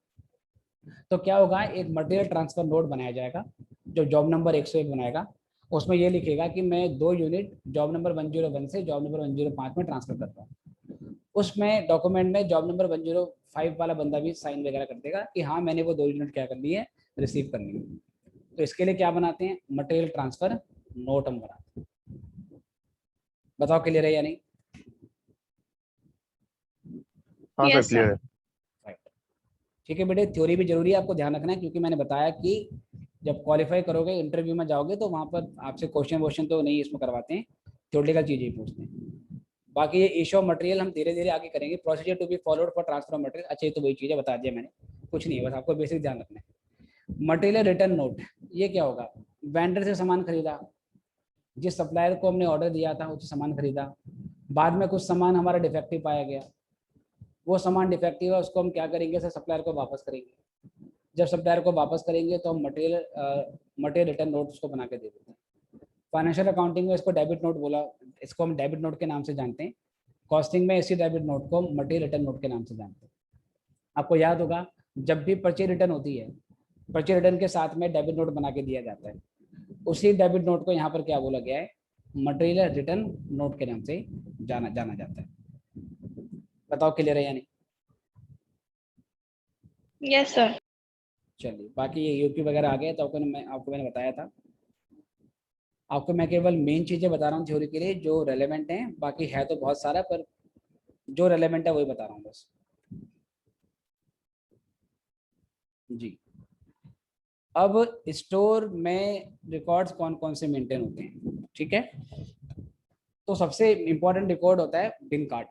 तो क्या होगा, एक मटेरियल ट्रांसफर नोट बनाया जाएगा जो जॉब नंबर 101 बनाएगा, उसमें ये लिखेगा कि मैं 2 यूनिट जॉब नंबर 101 से जॉब नंबर 105 में ट्रांसफर करता हूँ। उसमें डॉक्यूमेंट में जॉब नंबर 105 वाला बंदा भी साइन वगैरह कर देगा कि हाँ मैंने वो 2 यूनिट क्या कर ली है, रिसीव कर ली है। तो इसके लिए क्या बनाते हैं, मटेरियल ट्रांसफर नोट हम बनाते हैं। बताओ क्लियर है या नहीं? हाँ सर यस क्लियर सर। है। राइट। ठीक है बेटे, थ्योरी भी जरूरी है, आपको ध्यान रखना है, क्योंकि मैंने बताया कि जब क्वालिफाई करोगे इंटरव्यू में जाओगे तो वहां पर आपसे क्वेश्चन तो नहीं इसमें करवाते हैं, थ्योरेटिकल चीजें ही पूछते हैं। बाकी ये इशू ऑफ मटेरियल हम धीरे धीरे आगे करेंगे। Procedure to be followed for transfer of material, अच्छा ये तो वही चीज़ है, बता दिया मैंने, कुछ नहीं है, बस आपको बेसिक ध्यान रखना है। मटेरियल रिटर्न नोट, ये क्या होगा, वेंडर से सामान खरीदा, जिस सप्लायर को हमने ऑर्डर दिया था उससे सामान खरीदा, बाद में कुछ सामान हमारा डिफेक्टिव पाया गया, वो सामान डिफेक्टिव है उसको हम क्या करेंगे सर, सप्लायर को वापस करेंगे। जब सप्लायर को वापस करेंगे तो हम मटेरियल रिटर्न नोट उसको बना के दे देते हैं। फाइनेंशियल अकाउंटिंग में इसको डेबिट नोट बोला, इसको हम डेबिट नोट के नाम से जानते हैं। कॉस्टिंग में इसी डेबिट नोट को मटेरियल रिटर्न नोट के नाम से जानते हैं। आपको याद होगा जब भी परचेज रिटर्न होती है, परचेज रिटर्न के साथ में डेबिट नोट बना के दिया जाता है, उसी डेबिट नोट को यहाँ पर क्या बोला गया है, मटेरियल रिटर्न नोट के नाम से जाना जाता है। बताओ क्लियर है या नहीं? Yes sir. चलिए, बाकी ये यूपी वगैरह आ गया तो आपको मैंने बताया था। आपको मैं केवल मेन चीज़ें बता रहा हूँ थ्योरी के लिए जो रेलेवेंट हैं, बाकी है तो बहुत सारा, पर जो रेलेवेंट है वही बता रहा हूँ बस। जी, अब स्टोर में रिकॉर्ड्स कौन कौन से मेंटेन होते हैं, ठीक है। तो सबसे इंपॉर्टेंट रिकॉर्ड होता है बिन कार्ड।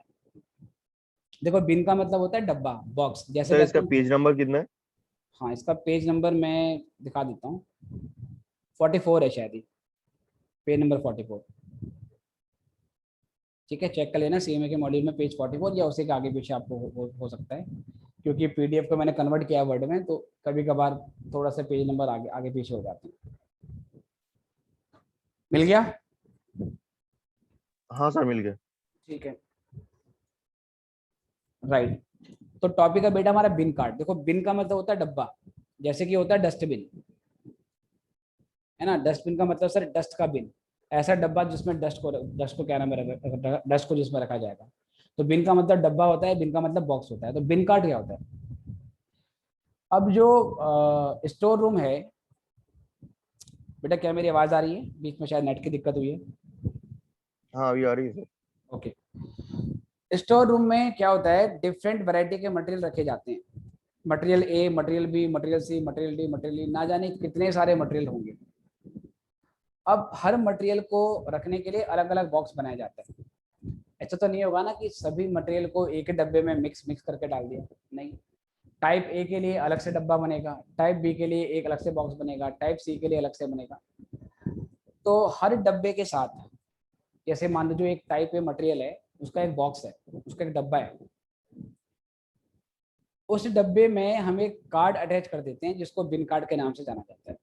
देखो बिन का मतलब होता है डब्बा, बॉक्स, जैसे सर कि इसका अपन, पेज नंबर कितना है? हाँ इसका पेज नंबर मैं दिखा देता हूँ, 44 है शायद, पेज नंबर 44, ठीक है। चेक कर लेना सीएमए के मॉड्यूल में पेज 44 या उसी के आगे पीछे आपको हो सकता है, क्योंकि पीडीएफ को मैंने कन्वर्ट किया वर्ड में, तो कभी कभार थोड़ा सा पेज नंबर आगे आगे पीछे हो जाते हैं। मिल गया? हाँ सर मिल गया। ठीक है, राइट। तो टॉपिक का बेटा हमारा बिन कार्ड। देखो बिन का मतलब होता है डब्बा, जैसे कि होता है डस्टबिन, है ना। डस्टबिन का मतलब सर डस्ट का बिन, ऐसा डब्बा जिसमें डस्ट को क्या नाम है, डस्ट को जिसमें रखा जाएगा। तो बिन का मतलब डब्बा होता है, बिन का मतलब बॉक्स होता है। तो बिन कार्ड क्या होता है? अब जो स्टोर रूम है, बेटा क्या मेरी आवाज आ रही है? बीच में शायद नेट की दिक्कत हुई है। हाँ अभी आ रही है सर। ओके। स्टोर रूम में क्या होता है, डिफरेंट वैरायटी के मटेरियल रखे जाते हैं। Material A, material B, material C, material D, material E, ना जाने कितने सारे मटेरियल होंगे। अब हर मटेरियल को रखने के लिए अलग अलग बॉक्स बनाया जाता है। ऐसा तो नहीं होगा ना कि सभी मटेरियल को एक ही डब्बे में मिक्स मिक्स करके डाल दिया, नहीं। टाइप ए के लिए अलग से डब्बा बनेगा, टाइप बी के लिए एक अलग से बॉक्स बनेगा, टाइप सी के लिए अलग से बनेगा। तो हर डब्बे के साथ, जैसे मान लो जो एक टाइप ए मटेरियल है उसका एक बॉक्स है, उसका एक डब्बा है, उस डब्बे में हम एक कार्ड अटैच कर देते हैं जिसको बिन कार्ड के नाम से जाना जाता है।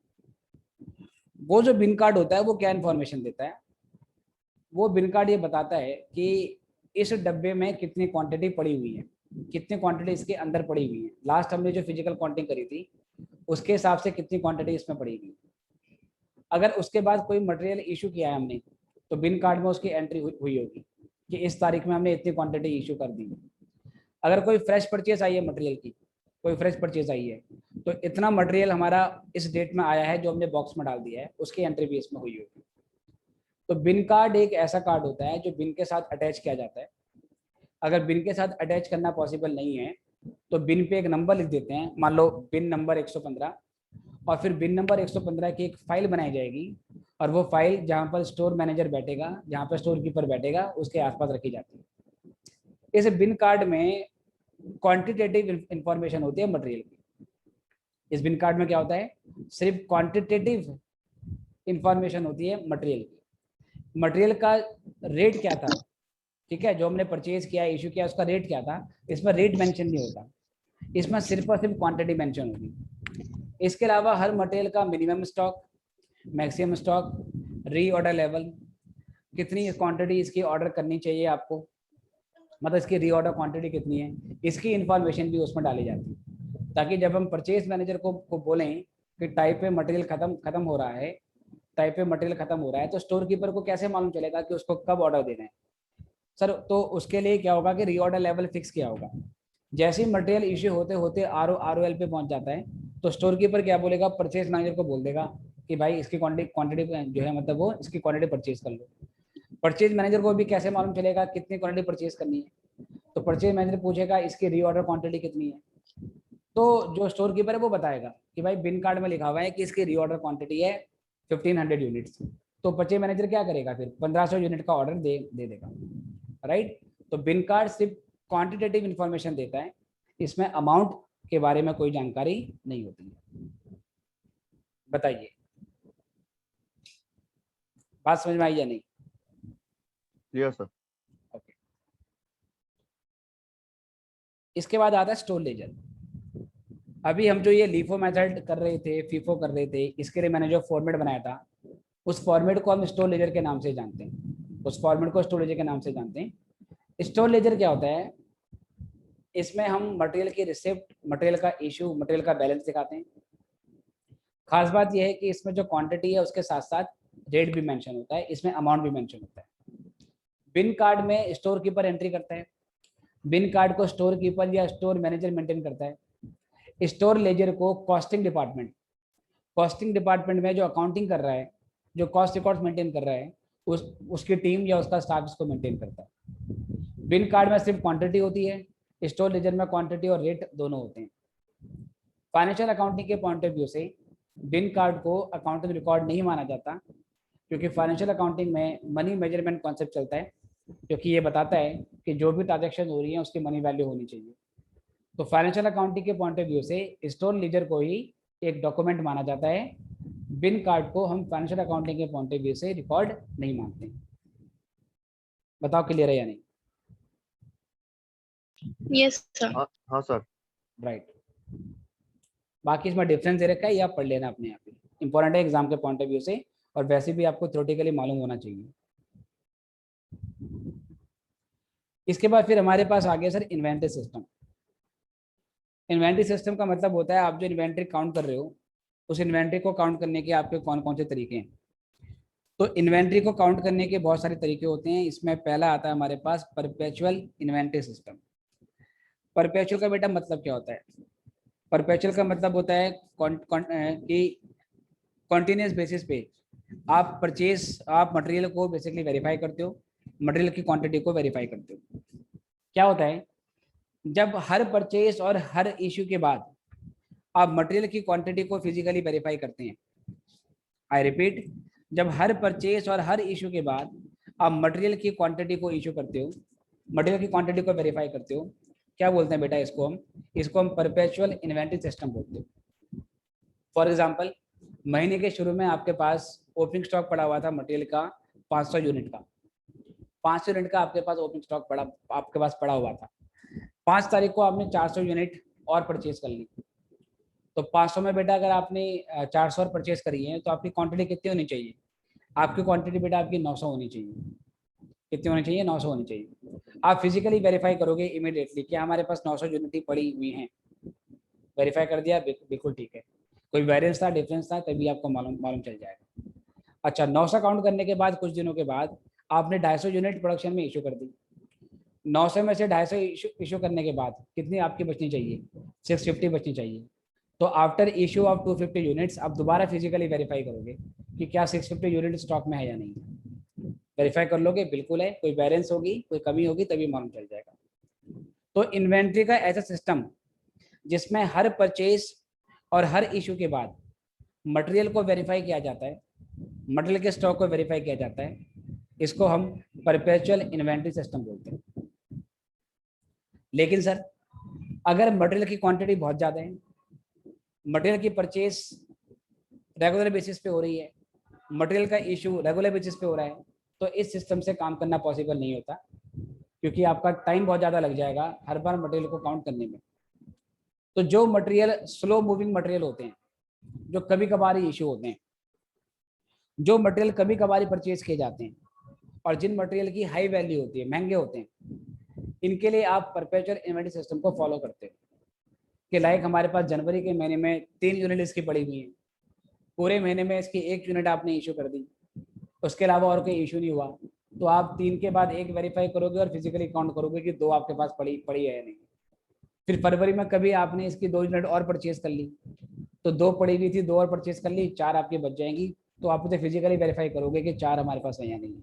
वो जो बिन कार्ड होता है वो क्या इन्फॉर्मेशन देता है? वो बिन कार्ड ये बताता है कि इस डब्बे में कितनी क्वांटिटी पड़ी हुई है, कितनी क्वांटिटी इसके अंदर पड़ी हुई है। लास्ट हमने जो फिजिकल काउंटिंग करी थी उसके हिसाब से कितनी क्वांटिटी इसमें पड़ी हुई। अगर उसके बाद कोई मटेरियल इशू किया है हमने, तो बिन कार्ड में उसकी एंट्री हुई होगी कि इस तारीख में हमने इतनी क्वांटिटी इशू कर दी। अगर कोई फ्रेश परचेज आई है मटेरियल की, कोई फ्रेश परचेज आई है, तो इतना मटेरियल हमारा इस डेट में आया है जो हमने बॉक्स में डाल दिया है, उसकी एंट्री भी इसमें हुई होगी। तो बिन कार्ड एक ऐसा कार्ड होता है जो बिन के साथ अटैच किया जाता है। अगर बिन के साथ अटैच करना पॉसिबल नहीं है तो बिन पे एक नंबर लिख देते हैं, मान लो बिन नंबर 115, और फिर बिन नंबर 115 की एक फाइल बनाई जाएगी, और वो फाइल जहाँ पर स्टोर मैनेजर बैठेगा, जहाँ पर स्टोर कीपर बैठेगा, उसके आसपास रखी जाती है। इस बिन कार्ड में क्वांटिटेटिव इंफॉर्मेशन होती है मटेरियल की। इस बिन कार्ड में क्या होता है, सिर्फ क्वांटिटेटिव इंफॉर्मेशन होती है मटेरियल की। मटेरियल का रेट क्या था, ठीक है, जो हमने परचेज किया, इशू किया, उसका रेट क्या था, इसमें रेट मेंशन नहीं होता, इसमें सिर्फ और सिर्फ क्वांटिटी मेंशन होगी। इसके अलावा हर मटेरियल का मिनिमम स्टॉक, मैक्सिमम स्टॉक, री ऑर्डर लेवल, कितनी क्वांटिटी इसकी ऑर्डर करनी चाहिए आपको, मतलब इसकी री ऑर्डर क्वांटिटी कितनी है, इसकी इंफॉर्मेशन भी उसमें डाली जाती है। ताकि जब हम परचेज मैनेजर को बोलें कि टाइप पे मटेरियल खत्म हो रहा है, टाइप पे मटेरियल खत्म हो रहा है, तो स्टोर कीपर को कैसे मालूम चलेगा कि उसको कब ऑर्डर देना है सर? तो उसके लिए क्या होगा कि री ऑर्डर लेवल फिक्स किया होगा। जैसे ही मटेरियल इश्यू होते होते आर ओ एल पे पहुंच जाता है, तो स्टोर कीपर क्या बोलेगा, परचेज मैनेजर को बोल देगा कि भाई इसकी क्वांटिटी जो है, मतलब वो इसकी क्वांटिटी परचेज कर लो। परचेज मैनेजर को भी कैसे मालूम चलेगा कितनी क्वांटिटी परचेज करनी है? तो परचेज मैनेजर पूछेगा इसकी री ऑर्डर क्वांटिटी कितनी है, तो जो स्टोर कीपर है वो बताएगा कि भाई बिन कार्ड में लिखा हुआ है कि इसकी री ऑर्डर क्वांटिटी है 1500 यूनिट्स। तो परचेज मैनेजर क्या करेगा, फिर 1500 यूनिट का ऑर्डर दे देगा, राइट। तो बिन कार्ड सिर्फ क्वांटिटेटिव इंफॉर्मेशन देता है, इसमें अमाउंट के बारे में कोई जानकारी नहीं होती है। बताइए, बात समझ में आई या नहीं? Clear sir. ओके। इसके बाद आता है स्टोर लेजर। अभी हम जो ये लीफो मेथड कर रहे थे, फीफो कर रहे थे, इसके लिए मैंने जो फॉर्मेट बनाया था, उस फॉर्मेट को हम स्टोर लेजर के नाम से जानते हैं। उस फॉर्मेट को स्टोर लेजर के नाम से जानते हैं। स्टोर लेजर क्या होता है, इसमें हम मटेरियल की रिसिप्ट, मटेरियल का इशू, मटेरियल का बैलेंस दिखाते हैं। खास बात यह है कि इसमें जो क्वांटिटी है उसके साथ साथ रेट भी मेंशन होता है, इसमें अमाउंट भी मेंशन होता है। बिन कार्ड में स्टोर कीपर एंट्री करता है, बिन कार्ड को स्टोर कीपर या स्टोर मैनेजर मेंटेन करता है। स्टोर लेजर को कॉस्टिंग डिपार्टमेंट में जो अकाउंटिंग कर रहा है, जो कॉस्ट रिकॉर्ड्स मेंटेन कर रहा है, उसकी टीम या उसका स्टाफ इसको मेंटेन करता है। बिन कार्ड में सिर्फ क्वांटिटी होती है, स्टोर लेजर में क्वांटिटी और रेट दोनों होते हैं। फाइनेंशियल अकाउंटिंग के पॉइंट ऑफ व्यू से बिन कार्ड को अकाउंटिंग रिकॉर्ड नहीं माना जाता, क्योंकि फाइनेंशियल अकाउंटिंग में मनी मेजरमेंट कॉन्सेप्ट चलता है, क्योंकि ये बताता है कि जो भी ट्रांजेक्शन हो रही है उसकी मनी वैल्यू होनी चाहिए। तो फाइनेंशियल अकाउंटिंग के पॉइंट ऑफ व्यू से स्टोर लीजर को ही एक डॉक्यूमेंट माना जाता है। बिन कार्ड को हम फाइनेंशियल अकाउंटिंग के पॉइंट ऑफ व्यू से रिकॉर्ड नहीं मानते। बताओ क्लियर है या नहीं? Yes, sir. हाँ सर। राइट। बाकी इसमें डिफरेंस दे रखा है, ये आप पढ़ लेना अपने आप ही, इंपॉर्टेंट है एग्जाम के पॉइंट ऑफ व्यू से, और वैसे भी आपको थ्योरेटिकली मालूम होना चाहिए। इसके बाद फिर हमारे पास आ गया sir inventory system. Inventory system का मतलब होता है आप जो इन्वेंटरी काउंट कर रहे हो, उस इन्वेंटरी को काउंट करने के आपके कौन कौन से तरीके हैं। तो इन्वेंटरी को काउंट करने के बहुत सारे तरीके होते हैं। इसमें पहला आता है हमारे पास परपेचुअल इन्वेंटरी सिस्टम। परपेचुअल का बेटा मतलब क्या होता है? परपेचुअल का मतलब होता है कि कॉन्टिन्यूस बेसिस पे आप मटेरियल को बेसिकली वेरीफाई करते हो, मटेरियल की क्वांटिटी को वेरीफाई करते हो। क्या होता है, जब हर परचेज और हर इश्यू के बाद आप मटेरियल की क्वांटिटी को फिजिकली वेरीफाई करते हैं। आई रिपीट, जब हर परचेज और हर इश्यू के बाद आप मटेरियल की क्वांटिटी को इश्यू करते हो, मटेरियल की क्वांटिटी को वेरीफाई करते हो, क्या बोलते हैं बेटा इसको हम परपेचुअल इन्वेंटरी सिस्टम बोलते हैं। फॉर एग्जांपल, महीने के शुरू में आपके पास ओपनिंग स्टॉक पड़ा हुआ था मटेरियल का 500 यूनिट का। 500 यूनिट का आपके पास ओपनिंग स्टॉक आपके पास पड़ा हुआ था। 5 तारीख को आपने 400 यूनिट और परचेज कर ली। तो 500 में बेटा अगर आपने 400 और परचेज करी है तो आपकी क्वांटिटी कितनी होनी चाहिए? आपकी क्वांटिटी बेटा आपकी 900 होनी चाहिए। कितनी होनी चाहिए? 900 होनी चाहिए। आप फिजिकली वेरीफाई करोगे इमीडिएटली कि हमारे पास 900 यूनिट ही पड़ी हुई हैं। वेरीफाई कर दिया, बिल्कुल ठीक है। कोई वेरिएंस था, डिफरेंस था, तभी आपको मालूम चल जाएगा। अच्छा, 900 काउंट करने के बाद कुछ दिनों के बाद आपने 250 यूनिट प्रोडक्शन में इशू कर दी। 900 में से 250 इशू करने के बाद कितनी आपकी बचनी चाहिए? 650 बचनी चाहिए। तो आफ्टर इशू ऑफ 250 यूनिट्स आप दोबारा फिजिकली वेरीफाई करोगे कि क्या 650 यूनिट स्टॉक में है या नहीं। वेरीफाई कर लोगे, बिल्कुल है। कोई बैलेंस होगी, कोई कमी होगी, तभी मालूम चल जाएगा। तो इन्वेंट्री का ऐसा सिस्टम जिसमें हर परचेज और हर इशू के बाद मटेरियल को वेरीफाई किया जाता है, मटेरियल के स्टॉक को वेरीफाई किया जाता है, इसको हम परपेचुअल इन्वेंट्री सिस्टम बोलते हैं। लेकिन सर, अगर मटेरियल की क्वांटिटी बहुत ज़्यादा है, मटेरियल की परचेज रेगुलर बेसिस पे हो रही है, मटेरियल का इशू रेगुलर बेसिस पे हो रहा है, तो इस सिस्टम से काम करना पॉसिबल नहीं होता, क्योंकि आपका टाइम बहुत ज़्यादा लग जाएगा हर बार मटेरियल को काउंट करने में। तो जो मटेरियल स्लो मूविंग मटेरियल होते हैं, जो कभी कभार ही इशू होते हैं, जो मटेरियल कभी कभार ही परचेज किए जाते हैं, और जिन मटेरियल की हाई वैल्यू होती है, महंगे होते हैं, इनके लिए आप परपेचुअल इन्वेंटरी सिस्टम को फॉलो करते हैं। कि लाइक हमारे पास जनवरी के महीने में 3 यूनिट इसकी पड़ी हुई है, पूरे महीने में इसकी 1 यूनिट आपने इशू कर दी, उसके अलावा और कोई इशू नहीं हुआ, तो आप 3 के बाद 1 वेरीफाई करोगे और फिजिकली काउंट करोगे कि 2 आपके पास पड़ी है या नहीं। फिर फरवरी में कभी आपने इसकी 2 यूनिट और परचेज कर ली, तो 2 पड़ी हुई थी, 2 और परचेज कर ली, 4 आपकी बच जाएंगी, तो आप उसे फिजिकली वेरीफाई करोगे कि 4 हमारे पास है या नहीं।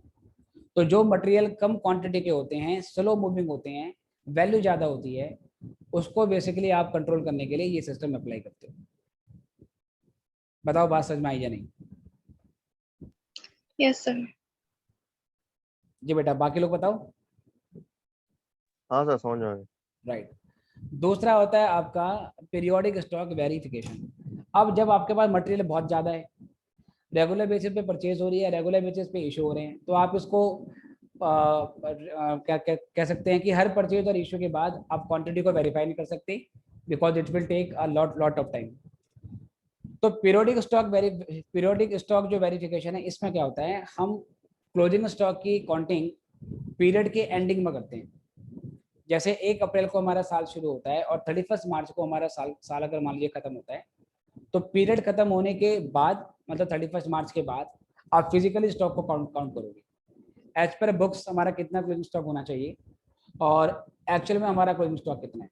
तो जो मटेरियल कम क्वांटिटी के होते हैं, स्लो मूविंग होते हैं, वैल्यू ज़्यादा होती है, उसको बेसिकली आप कंट्रोल करने के लिए ये सिस्टम अप्लाई करते हो। बताओ बात समझ में आई या नहीं? Yes, sir. जी बेटा, बाकी लोग बताओ। हाँ सर, समझ में आ गया। राइट। दूसरा होता है आपका पीरियोडिक स्टॉक वेरिफिकेशन। अब जब आपके पास मटेरियल बहुत ज़्यादा है, रेगुलर बेसिस पे परचेज हो रही है, रेगुलर बेसिस पे इशू हो रहे हैं, तो आप इसको क्या कह सकते हैं कि हर परचेज और इशू के बाद आप क्वांटिटी को वेरीफाई नहीं कर सकते, because it will take a lot of time. तो पीरियोडिक स्टॉक जो वेरिफिकेशन है, इसमें क्या होता है, हम क्लोजिंग स्टॉक की काउंटिंग पीरियड के एंडिंग में करते हैं। जैसे 1 अप्रैल को हमारा साल शुरू होता है और 31 मार्च को हमारा साल अगर मान लीजिए खत्म होता है, तो पीरियड खत्म होने के बाद, मतलब 31 मार्च के बाद, आप फिजिकली स्टॉक को काउंट करोगे। एज पर बुक्स हमारा कितना क्लोजिंग स्टॉक होना चाहिए और एक्चुअल में हमारा क्लोजिंग स्टॉक कितना है।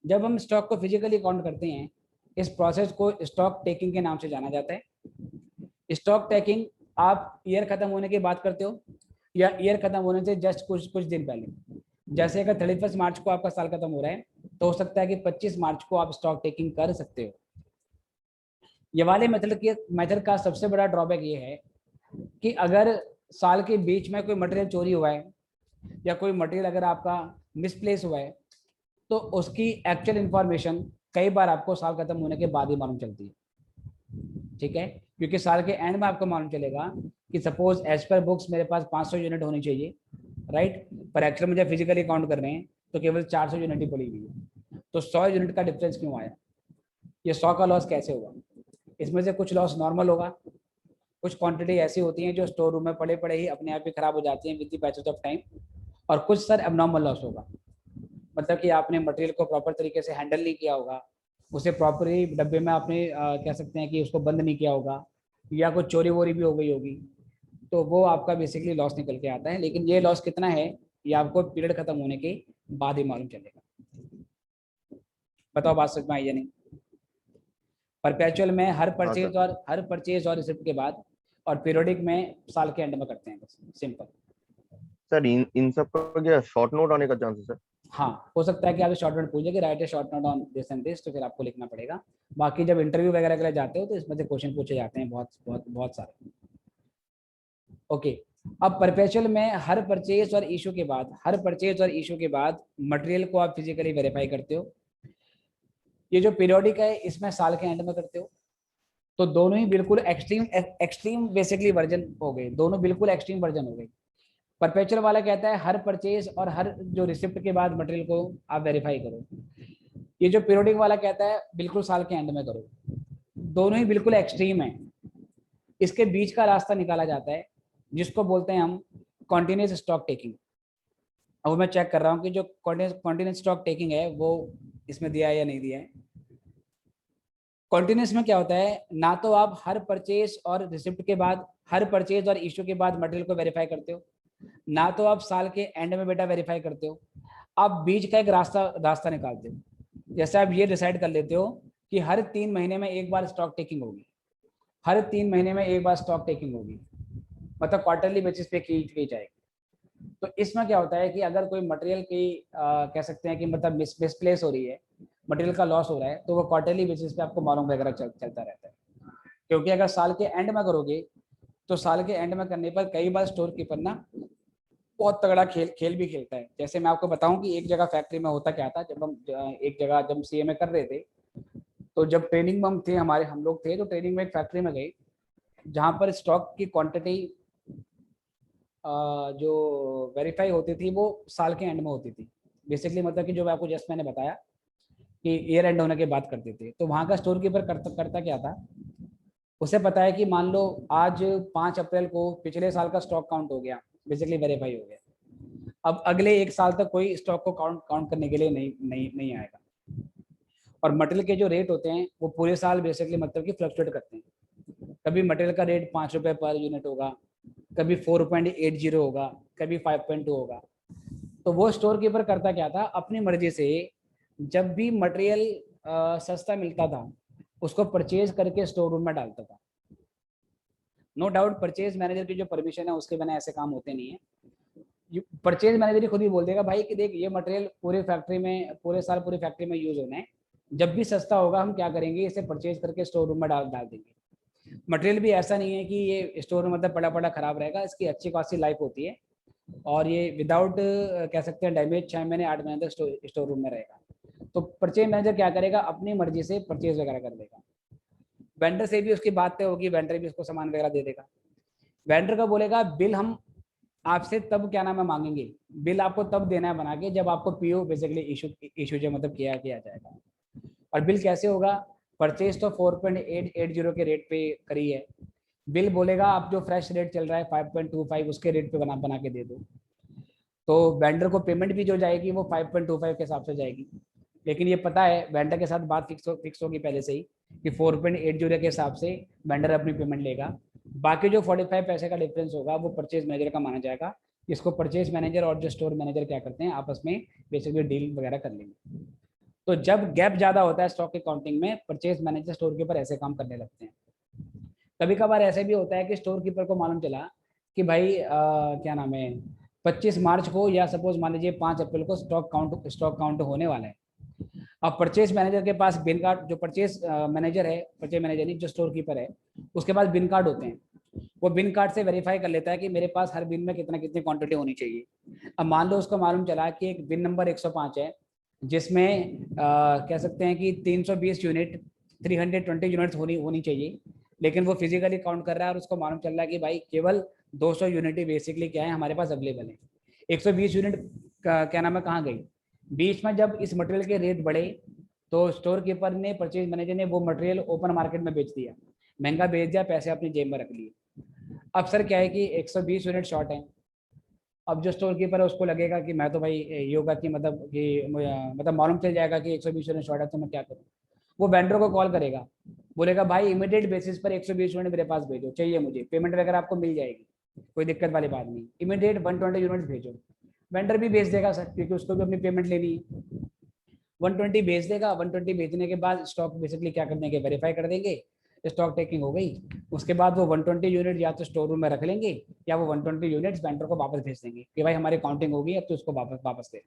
जब हम स्टॉक को फिजिकली काउंट करते हैं, इस प्रोसेस को स्टॉक टेकिंग के नाम से जाना जाता है। स्टॉक टेकिंग आप ईयर खत्म होने के बाद करते हो या ईयर खत्म होने से जस्ट कुछ दिन पहले। जैसे अगर 31 मार्च को आपका साल खत्म हो रहा है, तो हो सकता है कि 25 मार्च को आप स्टॉक टेकिंग कर सकते हो। ये वाले मेथड का सबसे बड़ा ड्रॉबैक ये है कि अगर साल के बीच में कोई मटेरियल चोरी हुआ है या कोई मटेरियल अगर आपका मिसप्लेस हुआ है तो उसकी एक्चुअल इंफॉर्मेशन कई बार आपको साल खत्म होने के बाद ही मालूम चलती है, ठीक है। क्योंकि साल के एंड में आपको मालूम चलेगा कि सपोज एज पर बुक्स मेरे पास 500 यूनिट होनी चाहिए, राइट, पर एक्चुअली मुझे फिजिकली काउंट कर रहे हैं तो केवल 400 यूनिट ही पड़ी हुई है। तो 100 यूनिट का डिफरेंस क्यों आया, ये 100 का लॉस कैसे हुआ? इसमें से कुछ लॉस नॉर्मल होगा, कुछ क्वांटिटी ऐसी होती हैं जो स्टोर रूम में पड़े पड़े ही अपने आप ही खराब हो जाती हैं with the passage of time, और कुछ सर एबनॉर्मल लॉस होगा, मतलब कि आपने मटेरियल को प्रॉपर तरीके से हैंडल नहीं किया होगा, उसे प्रॉपरली डब्बे में आपने कह सकते हैं कि उसको बंद नहीं किया होगा, या कुछ चोरी वोरी भी हो गई होगी, तो वो आपका बेसिकली लॉस निकल के आता है। लेकिन ये लॉस कितना है ये आपको पीरियड खत्म होने के बाद ही मालूम चलेगा। बताओ बात समझ में आई या नहीं? परपेचुअल में हर परचेज और रिसिप्ट के बाद, और पीरियोडिक में साल के एंड में करते हैं, बस सिंपल। सर इन सब का क्या शॉर्ट नोट आने का चांसेस है? हाँ, हो सकता है कि आप शॉर्ट नोट पूछे कि right A short note on this and this, तो फिर आपको लिखना पड़ेगा। बाकी जब इंटरव्यू वगैरह के लिए जाते हो तो इसमें से क्वेश्चन पूछे जाते हैं बहुत बहुत बहुत सारे। ओके, अब परपेचुअल में हर परचेज और इशू के बाद मटेरियल को आप फिजिकली वेरीफाई करते हो। ये जो पीरियोडिक है इसमें साल के एंड में करते हो। तो दोनों ही बिल्कुल एक्सट्रीम बेसिकली वर्जन हो गए, दोनों बिल्कुल एक्सट्रीम वर्जन हो गए। परपेचुअल वाला कहता है हर परचेज और हर जो रिसिप्ट के बाद मटेरियल को आप वेरीफाई करो। ये जो पीरियोडिक वाला कहता है बिल्कुल साल के एंड में करो। दोनों ही बिल्कुल एक्सट्रीम है। इसके बीच का रास्ता निकाला जाता है जिसको बोलते हैं हम कॉन्टिन्यूस स्टॉक टेकिंग। अब मैं चेक कर रहा हूँ कि जो कॉन्टिन्यूस स्टॉक टेकिंग है वो इसमें दिया है या नहीं दिया है। कॉन्टिन्यूस में क्या होता है, ना तो आप हर परचेज और रिसिप्ट के बाद, हर परचेज और इशू के बाद मटेरियल को वेरीफाई करते हो, ना तो आप साल के एंड में बेटा वेरीफाई करते हो। आप बीच का एक रास्ता निकालते हो। जैसे आप ये डिसाइड कर लेते हो कि हर 3 महीने में एक बार स्टॉक टेकिंग होगी, हर 3 महीने में एक बार स्टॉक टेकिंग होगी, मतलब क्वार्टरली बेसिस पे की जाएगी। तो इसमें क्या होता है कि अगर कोई मटेरियल की कह सकते हैं कि मतलब मिसप्लेस हो रही है, मटेरियल का लॉस हो रहा है, तो वो क्वार्टरली बेसिस पे आपको मालूम वगैरह चलता रहता है। क्योंकि अगर साल के एंड में करोगे तो साल के एंड में करने पर कई बार स्टोर कीपर ना बहुत तगड़ा खेल भी खेलता है। जैसे मैं आपको बताऊं कि एक जगह फैक्ट्री में होता क्या था, जब हम एक जगह जब सीएमए कर रहे थे, तो जब ट्रेनिंग में हम लोग थे, तो ट्रेनिंग में एक फैक्ट्री में गए जहाँ पर स्टॉक की क्वांटिटी जो वेरीफाई होती थी वो साल के एंड में होती थी। बेसिकली मतलब कि जो आपको जस्ट मैंने बताया कि ईयर एंड होने के बाद करते थे। तो वहाँ का स्टोर कीपर करता क्या था, उसे पता है कि मान लो आज 5 अप्रैल को पिछले साल का स्टॉक काउंट हो गया, बेसिकली वेरीफाई हो गया। अब अगले 1 साल तक कोई स्टॉक को काउंट करने के लिए नहीं आएगा। और मटेरियल के जो रेट होते हैं वो पूरे साल बेसिकली मतलब कि फ्लक्चुएट करते हैं। कभी मटेरियल का रेट 5 रुपये पर यूनिट होगा, कभी 4.80 होगा, कभी 5.2 होगा। तो वो स्टोर कीपर करता क्या था, अपनी मर्जी से जब भी मटेरियल सस्ता मिलता था उसको परचेज करके स्टोर रूम में डालता था। नो डाउट परचेज मैनेजर की जो परमिशन है उसके बिना ऐसे काम होते नहीं है। परचेज मैनेजर ही खुद ही बोल देगा भाई कि देख ये मटेरियल पूरे फैक्ट्री में पूरे साल पूरी फैक्ट्री में यूज होना है, जब भी सस्ता होगा हम क्या करेंगे इसे परचेज करके स्टोर रूम में डाल देंगे। मटेरियल भी ऐसा नहीं है कि ये स्टोर में मतलब पड़ा पड़ा खराब रहेगा, इसकी अच्छी खासी लाइफ होती है और ये विदाउट कह सकते हैं डैमेज 6 महीने 8 महीने तक स्टोर रूम में रहेगा। तो परचेज मैनेजर क्या करेगा, अपनी मर्जी से परचेज वगैरह कर देगा। वेंडर से भी उसकी बात तय होगी, वेंडर भी उसको सामान वगैरह दे देगा। वेंडर का बोलेगा बिल हम आपसे तब क्या नाम है मांगेंगे, बिल आपको तब देना है बना के जब आपको पीओ बेसिकली इशू जो मतलब किया जाएगा। और बिल कैसे होगा, परचेज तो 4.880 के रेट पे करी है, बिल बोलेगा आप जो फ्रेश रेट चल रहा है 5.25 उसके रेट पे बना के दे दो। तो वेंडर को पेमेंट भी जो जाएगी वो 5.25 के हिसाब से जाएगी। लेकिन ये पता है वेंडर के साथ बात फिक्स होगी पहले से ही कि 4.80 के हिसाब से वेंडर अपनी पेमेंट लेगा। बाकी जो 45 पैसे का डिफरेंस होगा वो परचेज मैनेजर का माना जाएगा। इसको परचेज मैनेजर और जो स्टोर मैनेजर क्या करते हैं आपस में बेसिकली डील वगैरह कर लेंगे। तो जब गैप ज़्यादा होता है स्टॉक की काउंटिंग में, परचेज मैनेजर स्टोर कीपर ऐसे काम करने लगते हैं। कभी कभार ऐसे भी होता है कि स्टोर कीपर को मालूम चला कि भाई क्या नाम है 25 मार्च को या सपोज मान लीजिए 5 अप्रैल को स्टॉक काउंट होने वाला है। अब परचेज मैनेजर के पास बिन कार्ड, जो परचेज मैनेजर है, परचेज मैनेजर नहीं, जो स्टोर कीपर है, उसके पास बिन कार्ड होते हैं। वो बिन कार्ड से वेरीफाई कर लेता है कि मेरे पास हर बिन में कितनी क्वांटिटी होनी चाहिए। अब मान लो उसको मालूम चला कि एक बिन नंबर 105 है, जिसमें कह सकते हैं कि 320 यूनिट, 320 यूनिट्स होनी चाहिए, लेकिन वो फिजिकली काउंट कर रहा है और उसको मालूम चल रहा है कि भाई केवल 200 यूनिट ही बेसिकली क्या है हमारे पास अवेलेबल है। 120 यूनिट क्या नाम है कहाँ गई? बीच में जब इस मटेरियल के रेट बढ़े तो स्टोर कीपर ने, परचेज मैनेजर ने वो मटेरियल ओपन मार्केट में बेच दिया, महंगा बेच दिया, पैसे अपनी जेब में रख लिए। अब सर क्या है कि 120 यूनिट शॉर्ट है। अब जो स्टोर कीपर है उसको लगेगा कि मैं तो भाई ये होगा कि मतलब मालूम चल जाएगा कि 120 यूनिट शॉर्ट है, तो मैं क्या करूँ? वो वेंडर को कॉल करेगा, बोलेगा भाई इमीडिएट बेसिस पर 120 यूनिट मेरे पास भेजो, चाहिए मुझे, पेमेंट वगैरह आपको मिल जाएगी, कोई दिक्कत वाली बात नहीं, इमीडिएट 120 यूनिट भेजो। वेंडर भी भेज देगा सर, क्योंकि उसको भी अपनी पेमेंट लेनी है। 120 भेज देगा, 120 भेजने के बाद स्टॉक बेसिकली क्या कर देंगे, वेरीफाई कर देंगे, स्टॉक टेकिंग हो गई। उसके बाद वो 120 यूनिट या तो स्टोर रूम में रख लेंगे, या वो 120 यूनिट्स वेंडर को वापस भेज देंगे कि भाई हमारी काउंटिंग होगी, अब तो उसको वापस दे।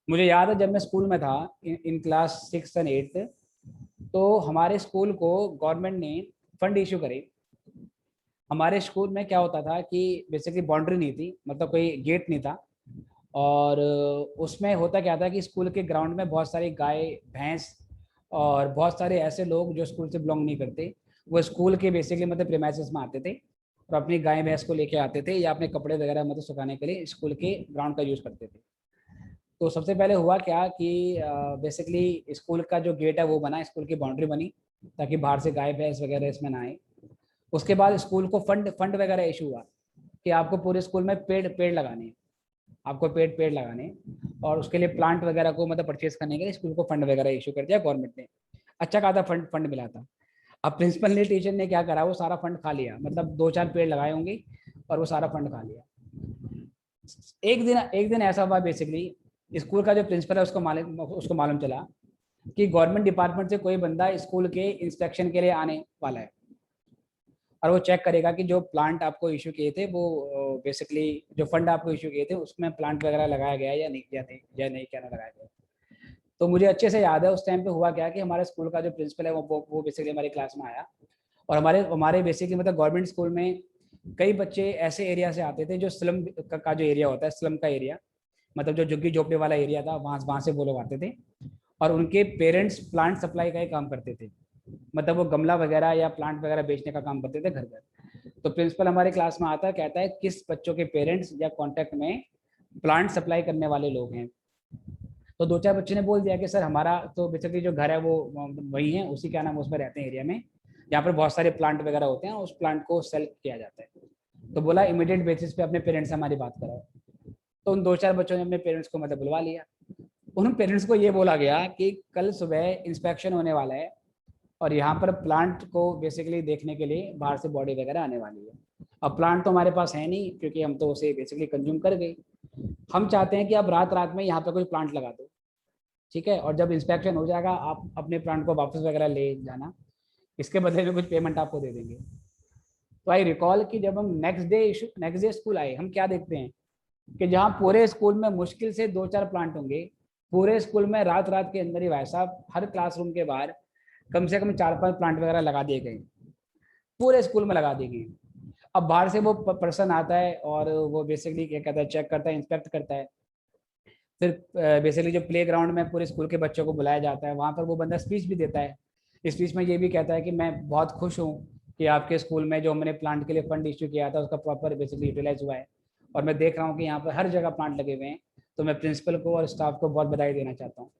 मुझे याद है जब मैं स्कूल में था इन क्लास 6 एंड 8, तो हमारे स्कूल को गवर्नमेंट ने फंड इशू करे। हमारे स्कूल में क्या होता था कि बेसिकली बाउंड्री नहीं थी, मतलब कोई गेट नहीं था, और उसमें होता क्या था कि स्कूल के ग्राउंड में बहुत सारी गाय भैंस और बहुत सारे ऐसे लोग जो स्कूल से बिलोंग नहीं करते, वो स्कूल के बेसिकली मतलब प्रीमाइसेस में आते थे और अपनी गाय भैंस को लेके आते थे, या अपने कपड़े वगैरह मतलब सुखाने के लिए स्कूल के ग्राउंड का यूज़ करते थे। तो सबसे पहले हुआ क्या कि बेसिकली स्कूल का जो गेट है वो बना, स्कूल की बाउंड्री बनी, ताकि बाहर से गाय भैंस वगैरह इसमें ना आए। उसके बाद स्कूल को फंड वगैरह इशू हुआ कि आपको पूरे स्कूल में पेड़ लगाने हैं, आपको पेड़ लगाने हैं, और उसके लिए प्लांट वगैरह को मतलब परचेज करने के लिए स्कूल को फंड वगैरह इशू कर दिया गवर्नमेंट ने। अच्छा खासा फंड मिला था। अब प्रिंसिपल ने, टीचर ने क्या करा, वो सारा फंड खा लिया, मतलब 2-4 पेड़ लगाए होंगे और वो सारा फंड खा लिया। एक दिन ऐसा हुआ बेसिकली, स्कूल का जो प्रिंसिपल है उसको मालूम चला कि गवर्नमेंट डिपार्टमेंट से कोई बंदा स्कूल के इंस्पेक्शन के लिए आने वाला है, और वो चेक करेगा कि जो प्लांट आपको इशू किए थे वो बेसिकली जो फंड आपको इशू किए थे उसमें प्लांट वगैरह लगाया गया है या नहीं क्या ना लगाया गया। तो मुझे अच्छे से याद है उस टाइम पे हुआ क्या कि हमारे स्कूल का जो प्रिंसिपल है वो बेसिकली हमारी क्लास में आया, और हमारे बेसिकली मतलब गवर्नमेंट स्कूल में कई बच्चे ऐसे एरिया से आते थे जो स्लम का जो एरिया होता है, स्लम का एरिया, मतलब जो झुग्गी झोपड़ी वाला एरिया था, वहाँ से वो लोग आते थे, और उनके पेरेंट्स प्लांट सप्लाई का ही काम करते थे, मतलब वो गमला वगैरह या प्लांट वगैरह बेचने का काम करते थे घर घर। तो प्रिंसिपल हमारे क्लास में आता है, कहता है किस बच्चों के पेरेंट्स या कांटेक्ट में प्लांट सप्लाई करने वाले लोग हैं। तो 2-4 बच्चे ने बोल दिया कि सर हमारा तो बेसिकली जो घर है वो वही है, उसी क्या नाम उसमें रहते हैं एरिया में, जहाँ पर बहुत सारे प्लांट वगैरह होते हैं, उस प्लांट को सेल किया जाता है। तो बोला इमीडिएट बेसिस पे अपने पेरेंट्स से हमारी बात कराओ। तो उन 2-4 बच्चों ने अपने पेरेंट्स को मतलब बुलवा लिया। उन पेरेंट्स को ये बोला गया कि कल सुबह इंस्पेक्शन होने वाला है, और यहाँ पर प्लांट को बेसिकली देखने के लिए बाहर से बॉडी वगैरह आने वाली है। अब प्लांट तो हमारे पास है नहीं, क्योंकि हम तो उसे बेसिकली कंज्यूम कर गए। हम चाहते हैं कि आप रात रात में यहाँ पे कोई प्लांट लगा दो, ठीक है, और जब इंस्पेक्शन हो जाएगा आप अपने प्लांट को वापस वगैरह ले जाना, इसके बदले में कुछ पेमेंट आपको दे देंगे। तो आई रिकॉल कि जब हम नेक्स्ट डे स्कूल आए, हम क्या देखते हैं कि जहाँ पूरे स्कूल में मुश्किल से 2-4 प्लांट होंगे, पूरे स्कूल में रात रात के अंदर ही भाई साहब हर क्लासरूम के बाहर कम से कम 4-5 प्लांट वगैरह लगा दिए गए, पूरे स्कूल में लगा दिए गए। अब बाहर से वो पर्सन आता है और वो बेसिकली क्या कहता है, चेक करता है, इंस्पेक्ट करता है। फिर बेसिकली जो प्ले ग्राउंड में पूरे स्कूल के बच्चों को बुलाया जाता है, वहाँ पर वो बंदा स्पीच भी देता है। स्पीच में ये भी कहता है कि मैं बहुत खुश हूँ कि आपके स्कूल में जो हमने प्लांट के लिए फंड इश्यू किया था उसका प्रॉपर बेसिकली यूटिलाइज हुआ है, और मैं देख रहा हूँ कि यहाँ पर हर जगह प्लांट लगे हुए हैं, तो मैं प्रिंसिपल को और स्टाफ को बहुत बधाई देना चाहता हूँ।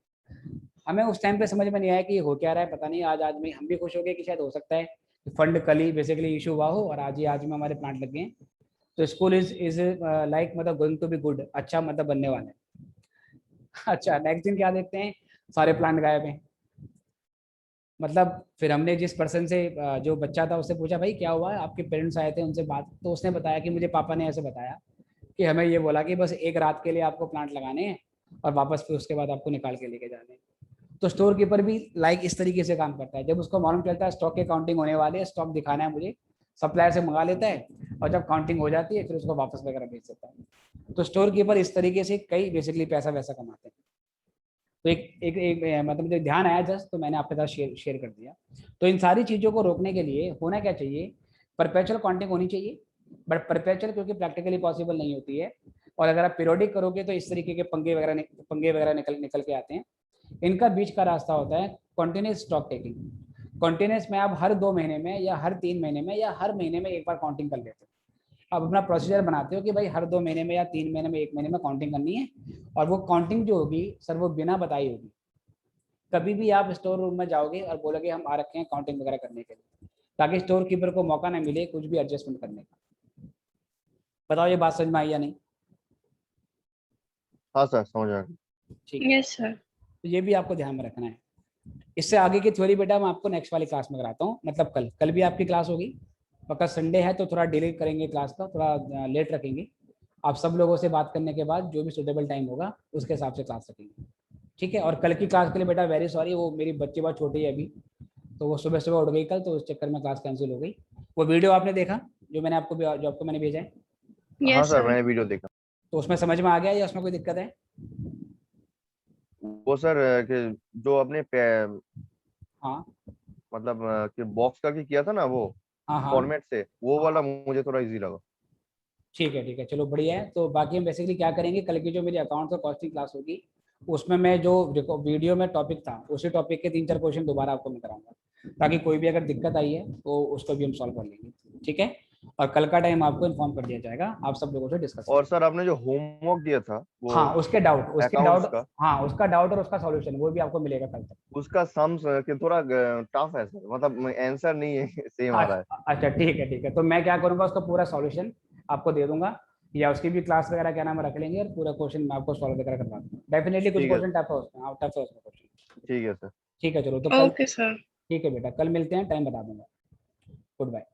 हमें उस टाइम पे समझ में नहीं आया कि हो क्या रहा है, पता नहीं आज में हम भी खुश हो गए कि शायद हो सकता है फंड कल ही बेसिकली इशू हुआ हो और आज में हमारे प्लांट लग गए। तो स्कूल इज लाइक मतलब गोइंग टू बी गुड, अच्छा मतलब बनने वाला है। अच्छा नेक्स्ट दिन क्या देखते हैं, सारे प्लांट गायब हैं। मतलब फिर हमने जिस पर्सन से जो बच्चा था उससे पूछा भाई क्या हुआ है, आपके पेरेंट्स आए थे उनसे बात, तो उसने बताया कि मुझे पापा ने ऐसे बताया कि हमें ये बोला कि बस एक रात के लिए आपको प्लांट लगाने हैं और वापस फिर उसके बाद आपको निकाल के लेके जाने हैं। तो स्टोर कीपर भी लाइक इस तरीके से काम करता है, जब उसको मालूम चलता है स्टॉक की काउंटिंग होने वाली है, स्टॉक दिखाना है मुझे, सप्लायर से मंगा लेता है, और जब काउंटिंग हो जाती है फिर उसको वापस वगैरह भेज देता है। तो स्टोर कीपर इस तरीके से कई बेसिकली पैसा वैसा कमाते हैं। तो एक मतलब मुझे ध्यान आया जस्ट, तो मैंने आपके साथ शेयर कर दिया। तो इन सारी चीज़ों को रोकने के लिए होना क्या चाहिए, परपेचुअल काउंटिंग होनी चाहिए, बट परपेचुअल क्योंकि प्रैक्टिकली पॉसिबल नहीं होती है, और अगर आप पीरियोडिक करोगे तो इस तरीके के पंगे वगैरह निकल के आते हैं। इनका बीच का रास्ता होता है कॉन्टिन्यूस स्टॉक टेकिंग। कॉन्टिन्यूस में आप हर 2 महीने में या हर 3 महीने में या हर महीने में एक बार काउंटिंग कर लेते हो। आप अपना प्रोसीजर बनाते हो कि भाई हर 2 महीने में या 3 महीने में 1 महीने में काउंटिंग करनी है, और वो काउंटिंग जो होगी सर वो बिना बताई होगी। कभी भी आप स्टोर रूम में जाओगे और बोलोगे हम आ रखे हैं काउंटिंग वगैरह करने के लिए, ताकि स्टोर कीपर को मौका ना मिले कुछ भी एडजस्टमेंट करने का। बताओ ये बात समझ में आई या नहीं? हाँ सर, समझ आ गया। ठीक है, यस सर। तो ये भी आपको ध्यान में रखना है। इससे आगे की थ्योरी बेटा मैं आपको नेक्स्ट वाली क्लास में कराता हूँ, मतलब कल भी आपकी क्लास होगी। पक्का संडे है तो थोड़ा डिले करेंगे क्लास का, थोड़ा लेट रखेंगे। आप सब लोगों से बात करने के बाद जो भी सुटेबल टाइम होगा उसके हिसाब से क्लास रखेंगे, ठीक है। और कल की क्लास के लिए बेटा वेरी सॉरी, वो मेरी बच्ची बहुत छोटी है अभी, तो वो सुबह सुबह उठ गई कल, तो उस चक्कर में क्लास कैंसिल हो गई। वो वीडियो आपने देखा जो आपको मैंने भेजा है, हाँ यस सर, सर। मैंने वीडियो देखा। तो उसमें समझ में आ गया या उसमें कोई दिक्कत है? वो सर कि जो अपने हाँ मतलब कि बॉक्स का किया था ना वो हाँ हाँ फॉर्मेट से, वो वाला हाँ, मुझे थोड़ा इजी लगा। ठीक है चलो बढ़िया है। तो बाकी हम बेसिकली क्या करेंगे, कल की जो मेरी अकाउंट और कॉस्टिंग क्लास होगी उसमें मैं जो वीडियो में टॉपिक था उसी टॉपिक के 3-4 क्वेश्चन दोबारा आपको मैं कराऊंगा, ताकि कोई भी अगर दिक्कत आई है तो उसको भी हम सॉल्व कर लेंगे, ठीक है। और कल का टाइम आपको इन्फॉर्म कर दिया जाएगा, आप सब लोगों से डिस्कस और करेंगे। सर आपने जो होमवर्क दिया था वो हाँ उसके अकाउंट्स डाउट, का, हाँ उसका डाउट और उसका सॉल्यूशन वो भी आपको मिलेगा कल तक। उसका सम्स कि थोड़ा टफ है सर, मतलब आंसर नहीं है सेम आ रहा है। अच्छा ठीक है, तो मैं क्या करूंगा उसका पूरा सॉल्यूशन आपको दे दूंगा, या उसकी भी क्लास वगैरह क्या नाम है रख लेंगे, और पूरा क्वेश्चन मैं आपको सॉल्व वगैरह करवा दूंगा। डेफिनेटली कुछ ठीक है, क्वेश्चन टफ है उसमें, हाँ टफ है उसमें क्वेश्चन। ठीक है सर। ठीक है चलो तो कल, ओके सर। ठीक है बेटा कल मिलते हैं, टाइम बता दूंगा। Good bye.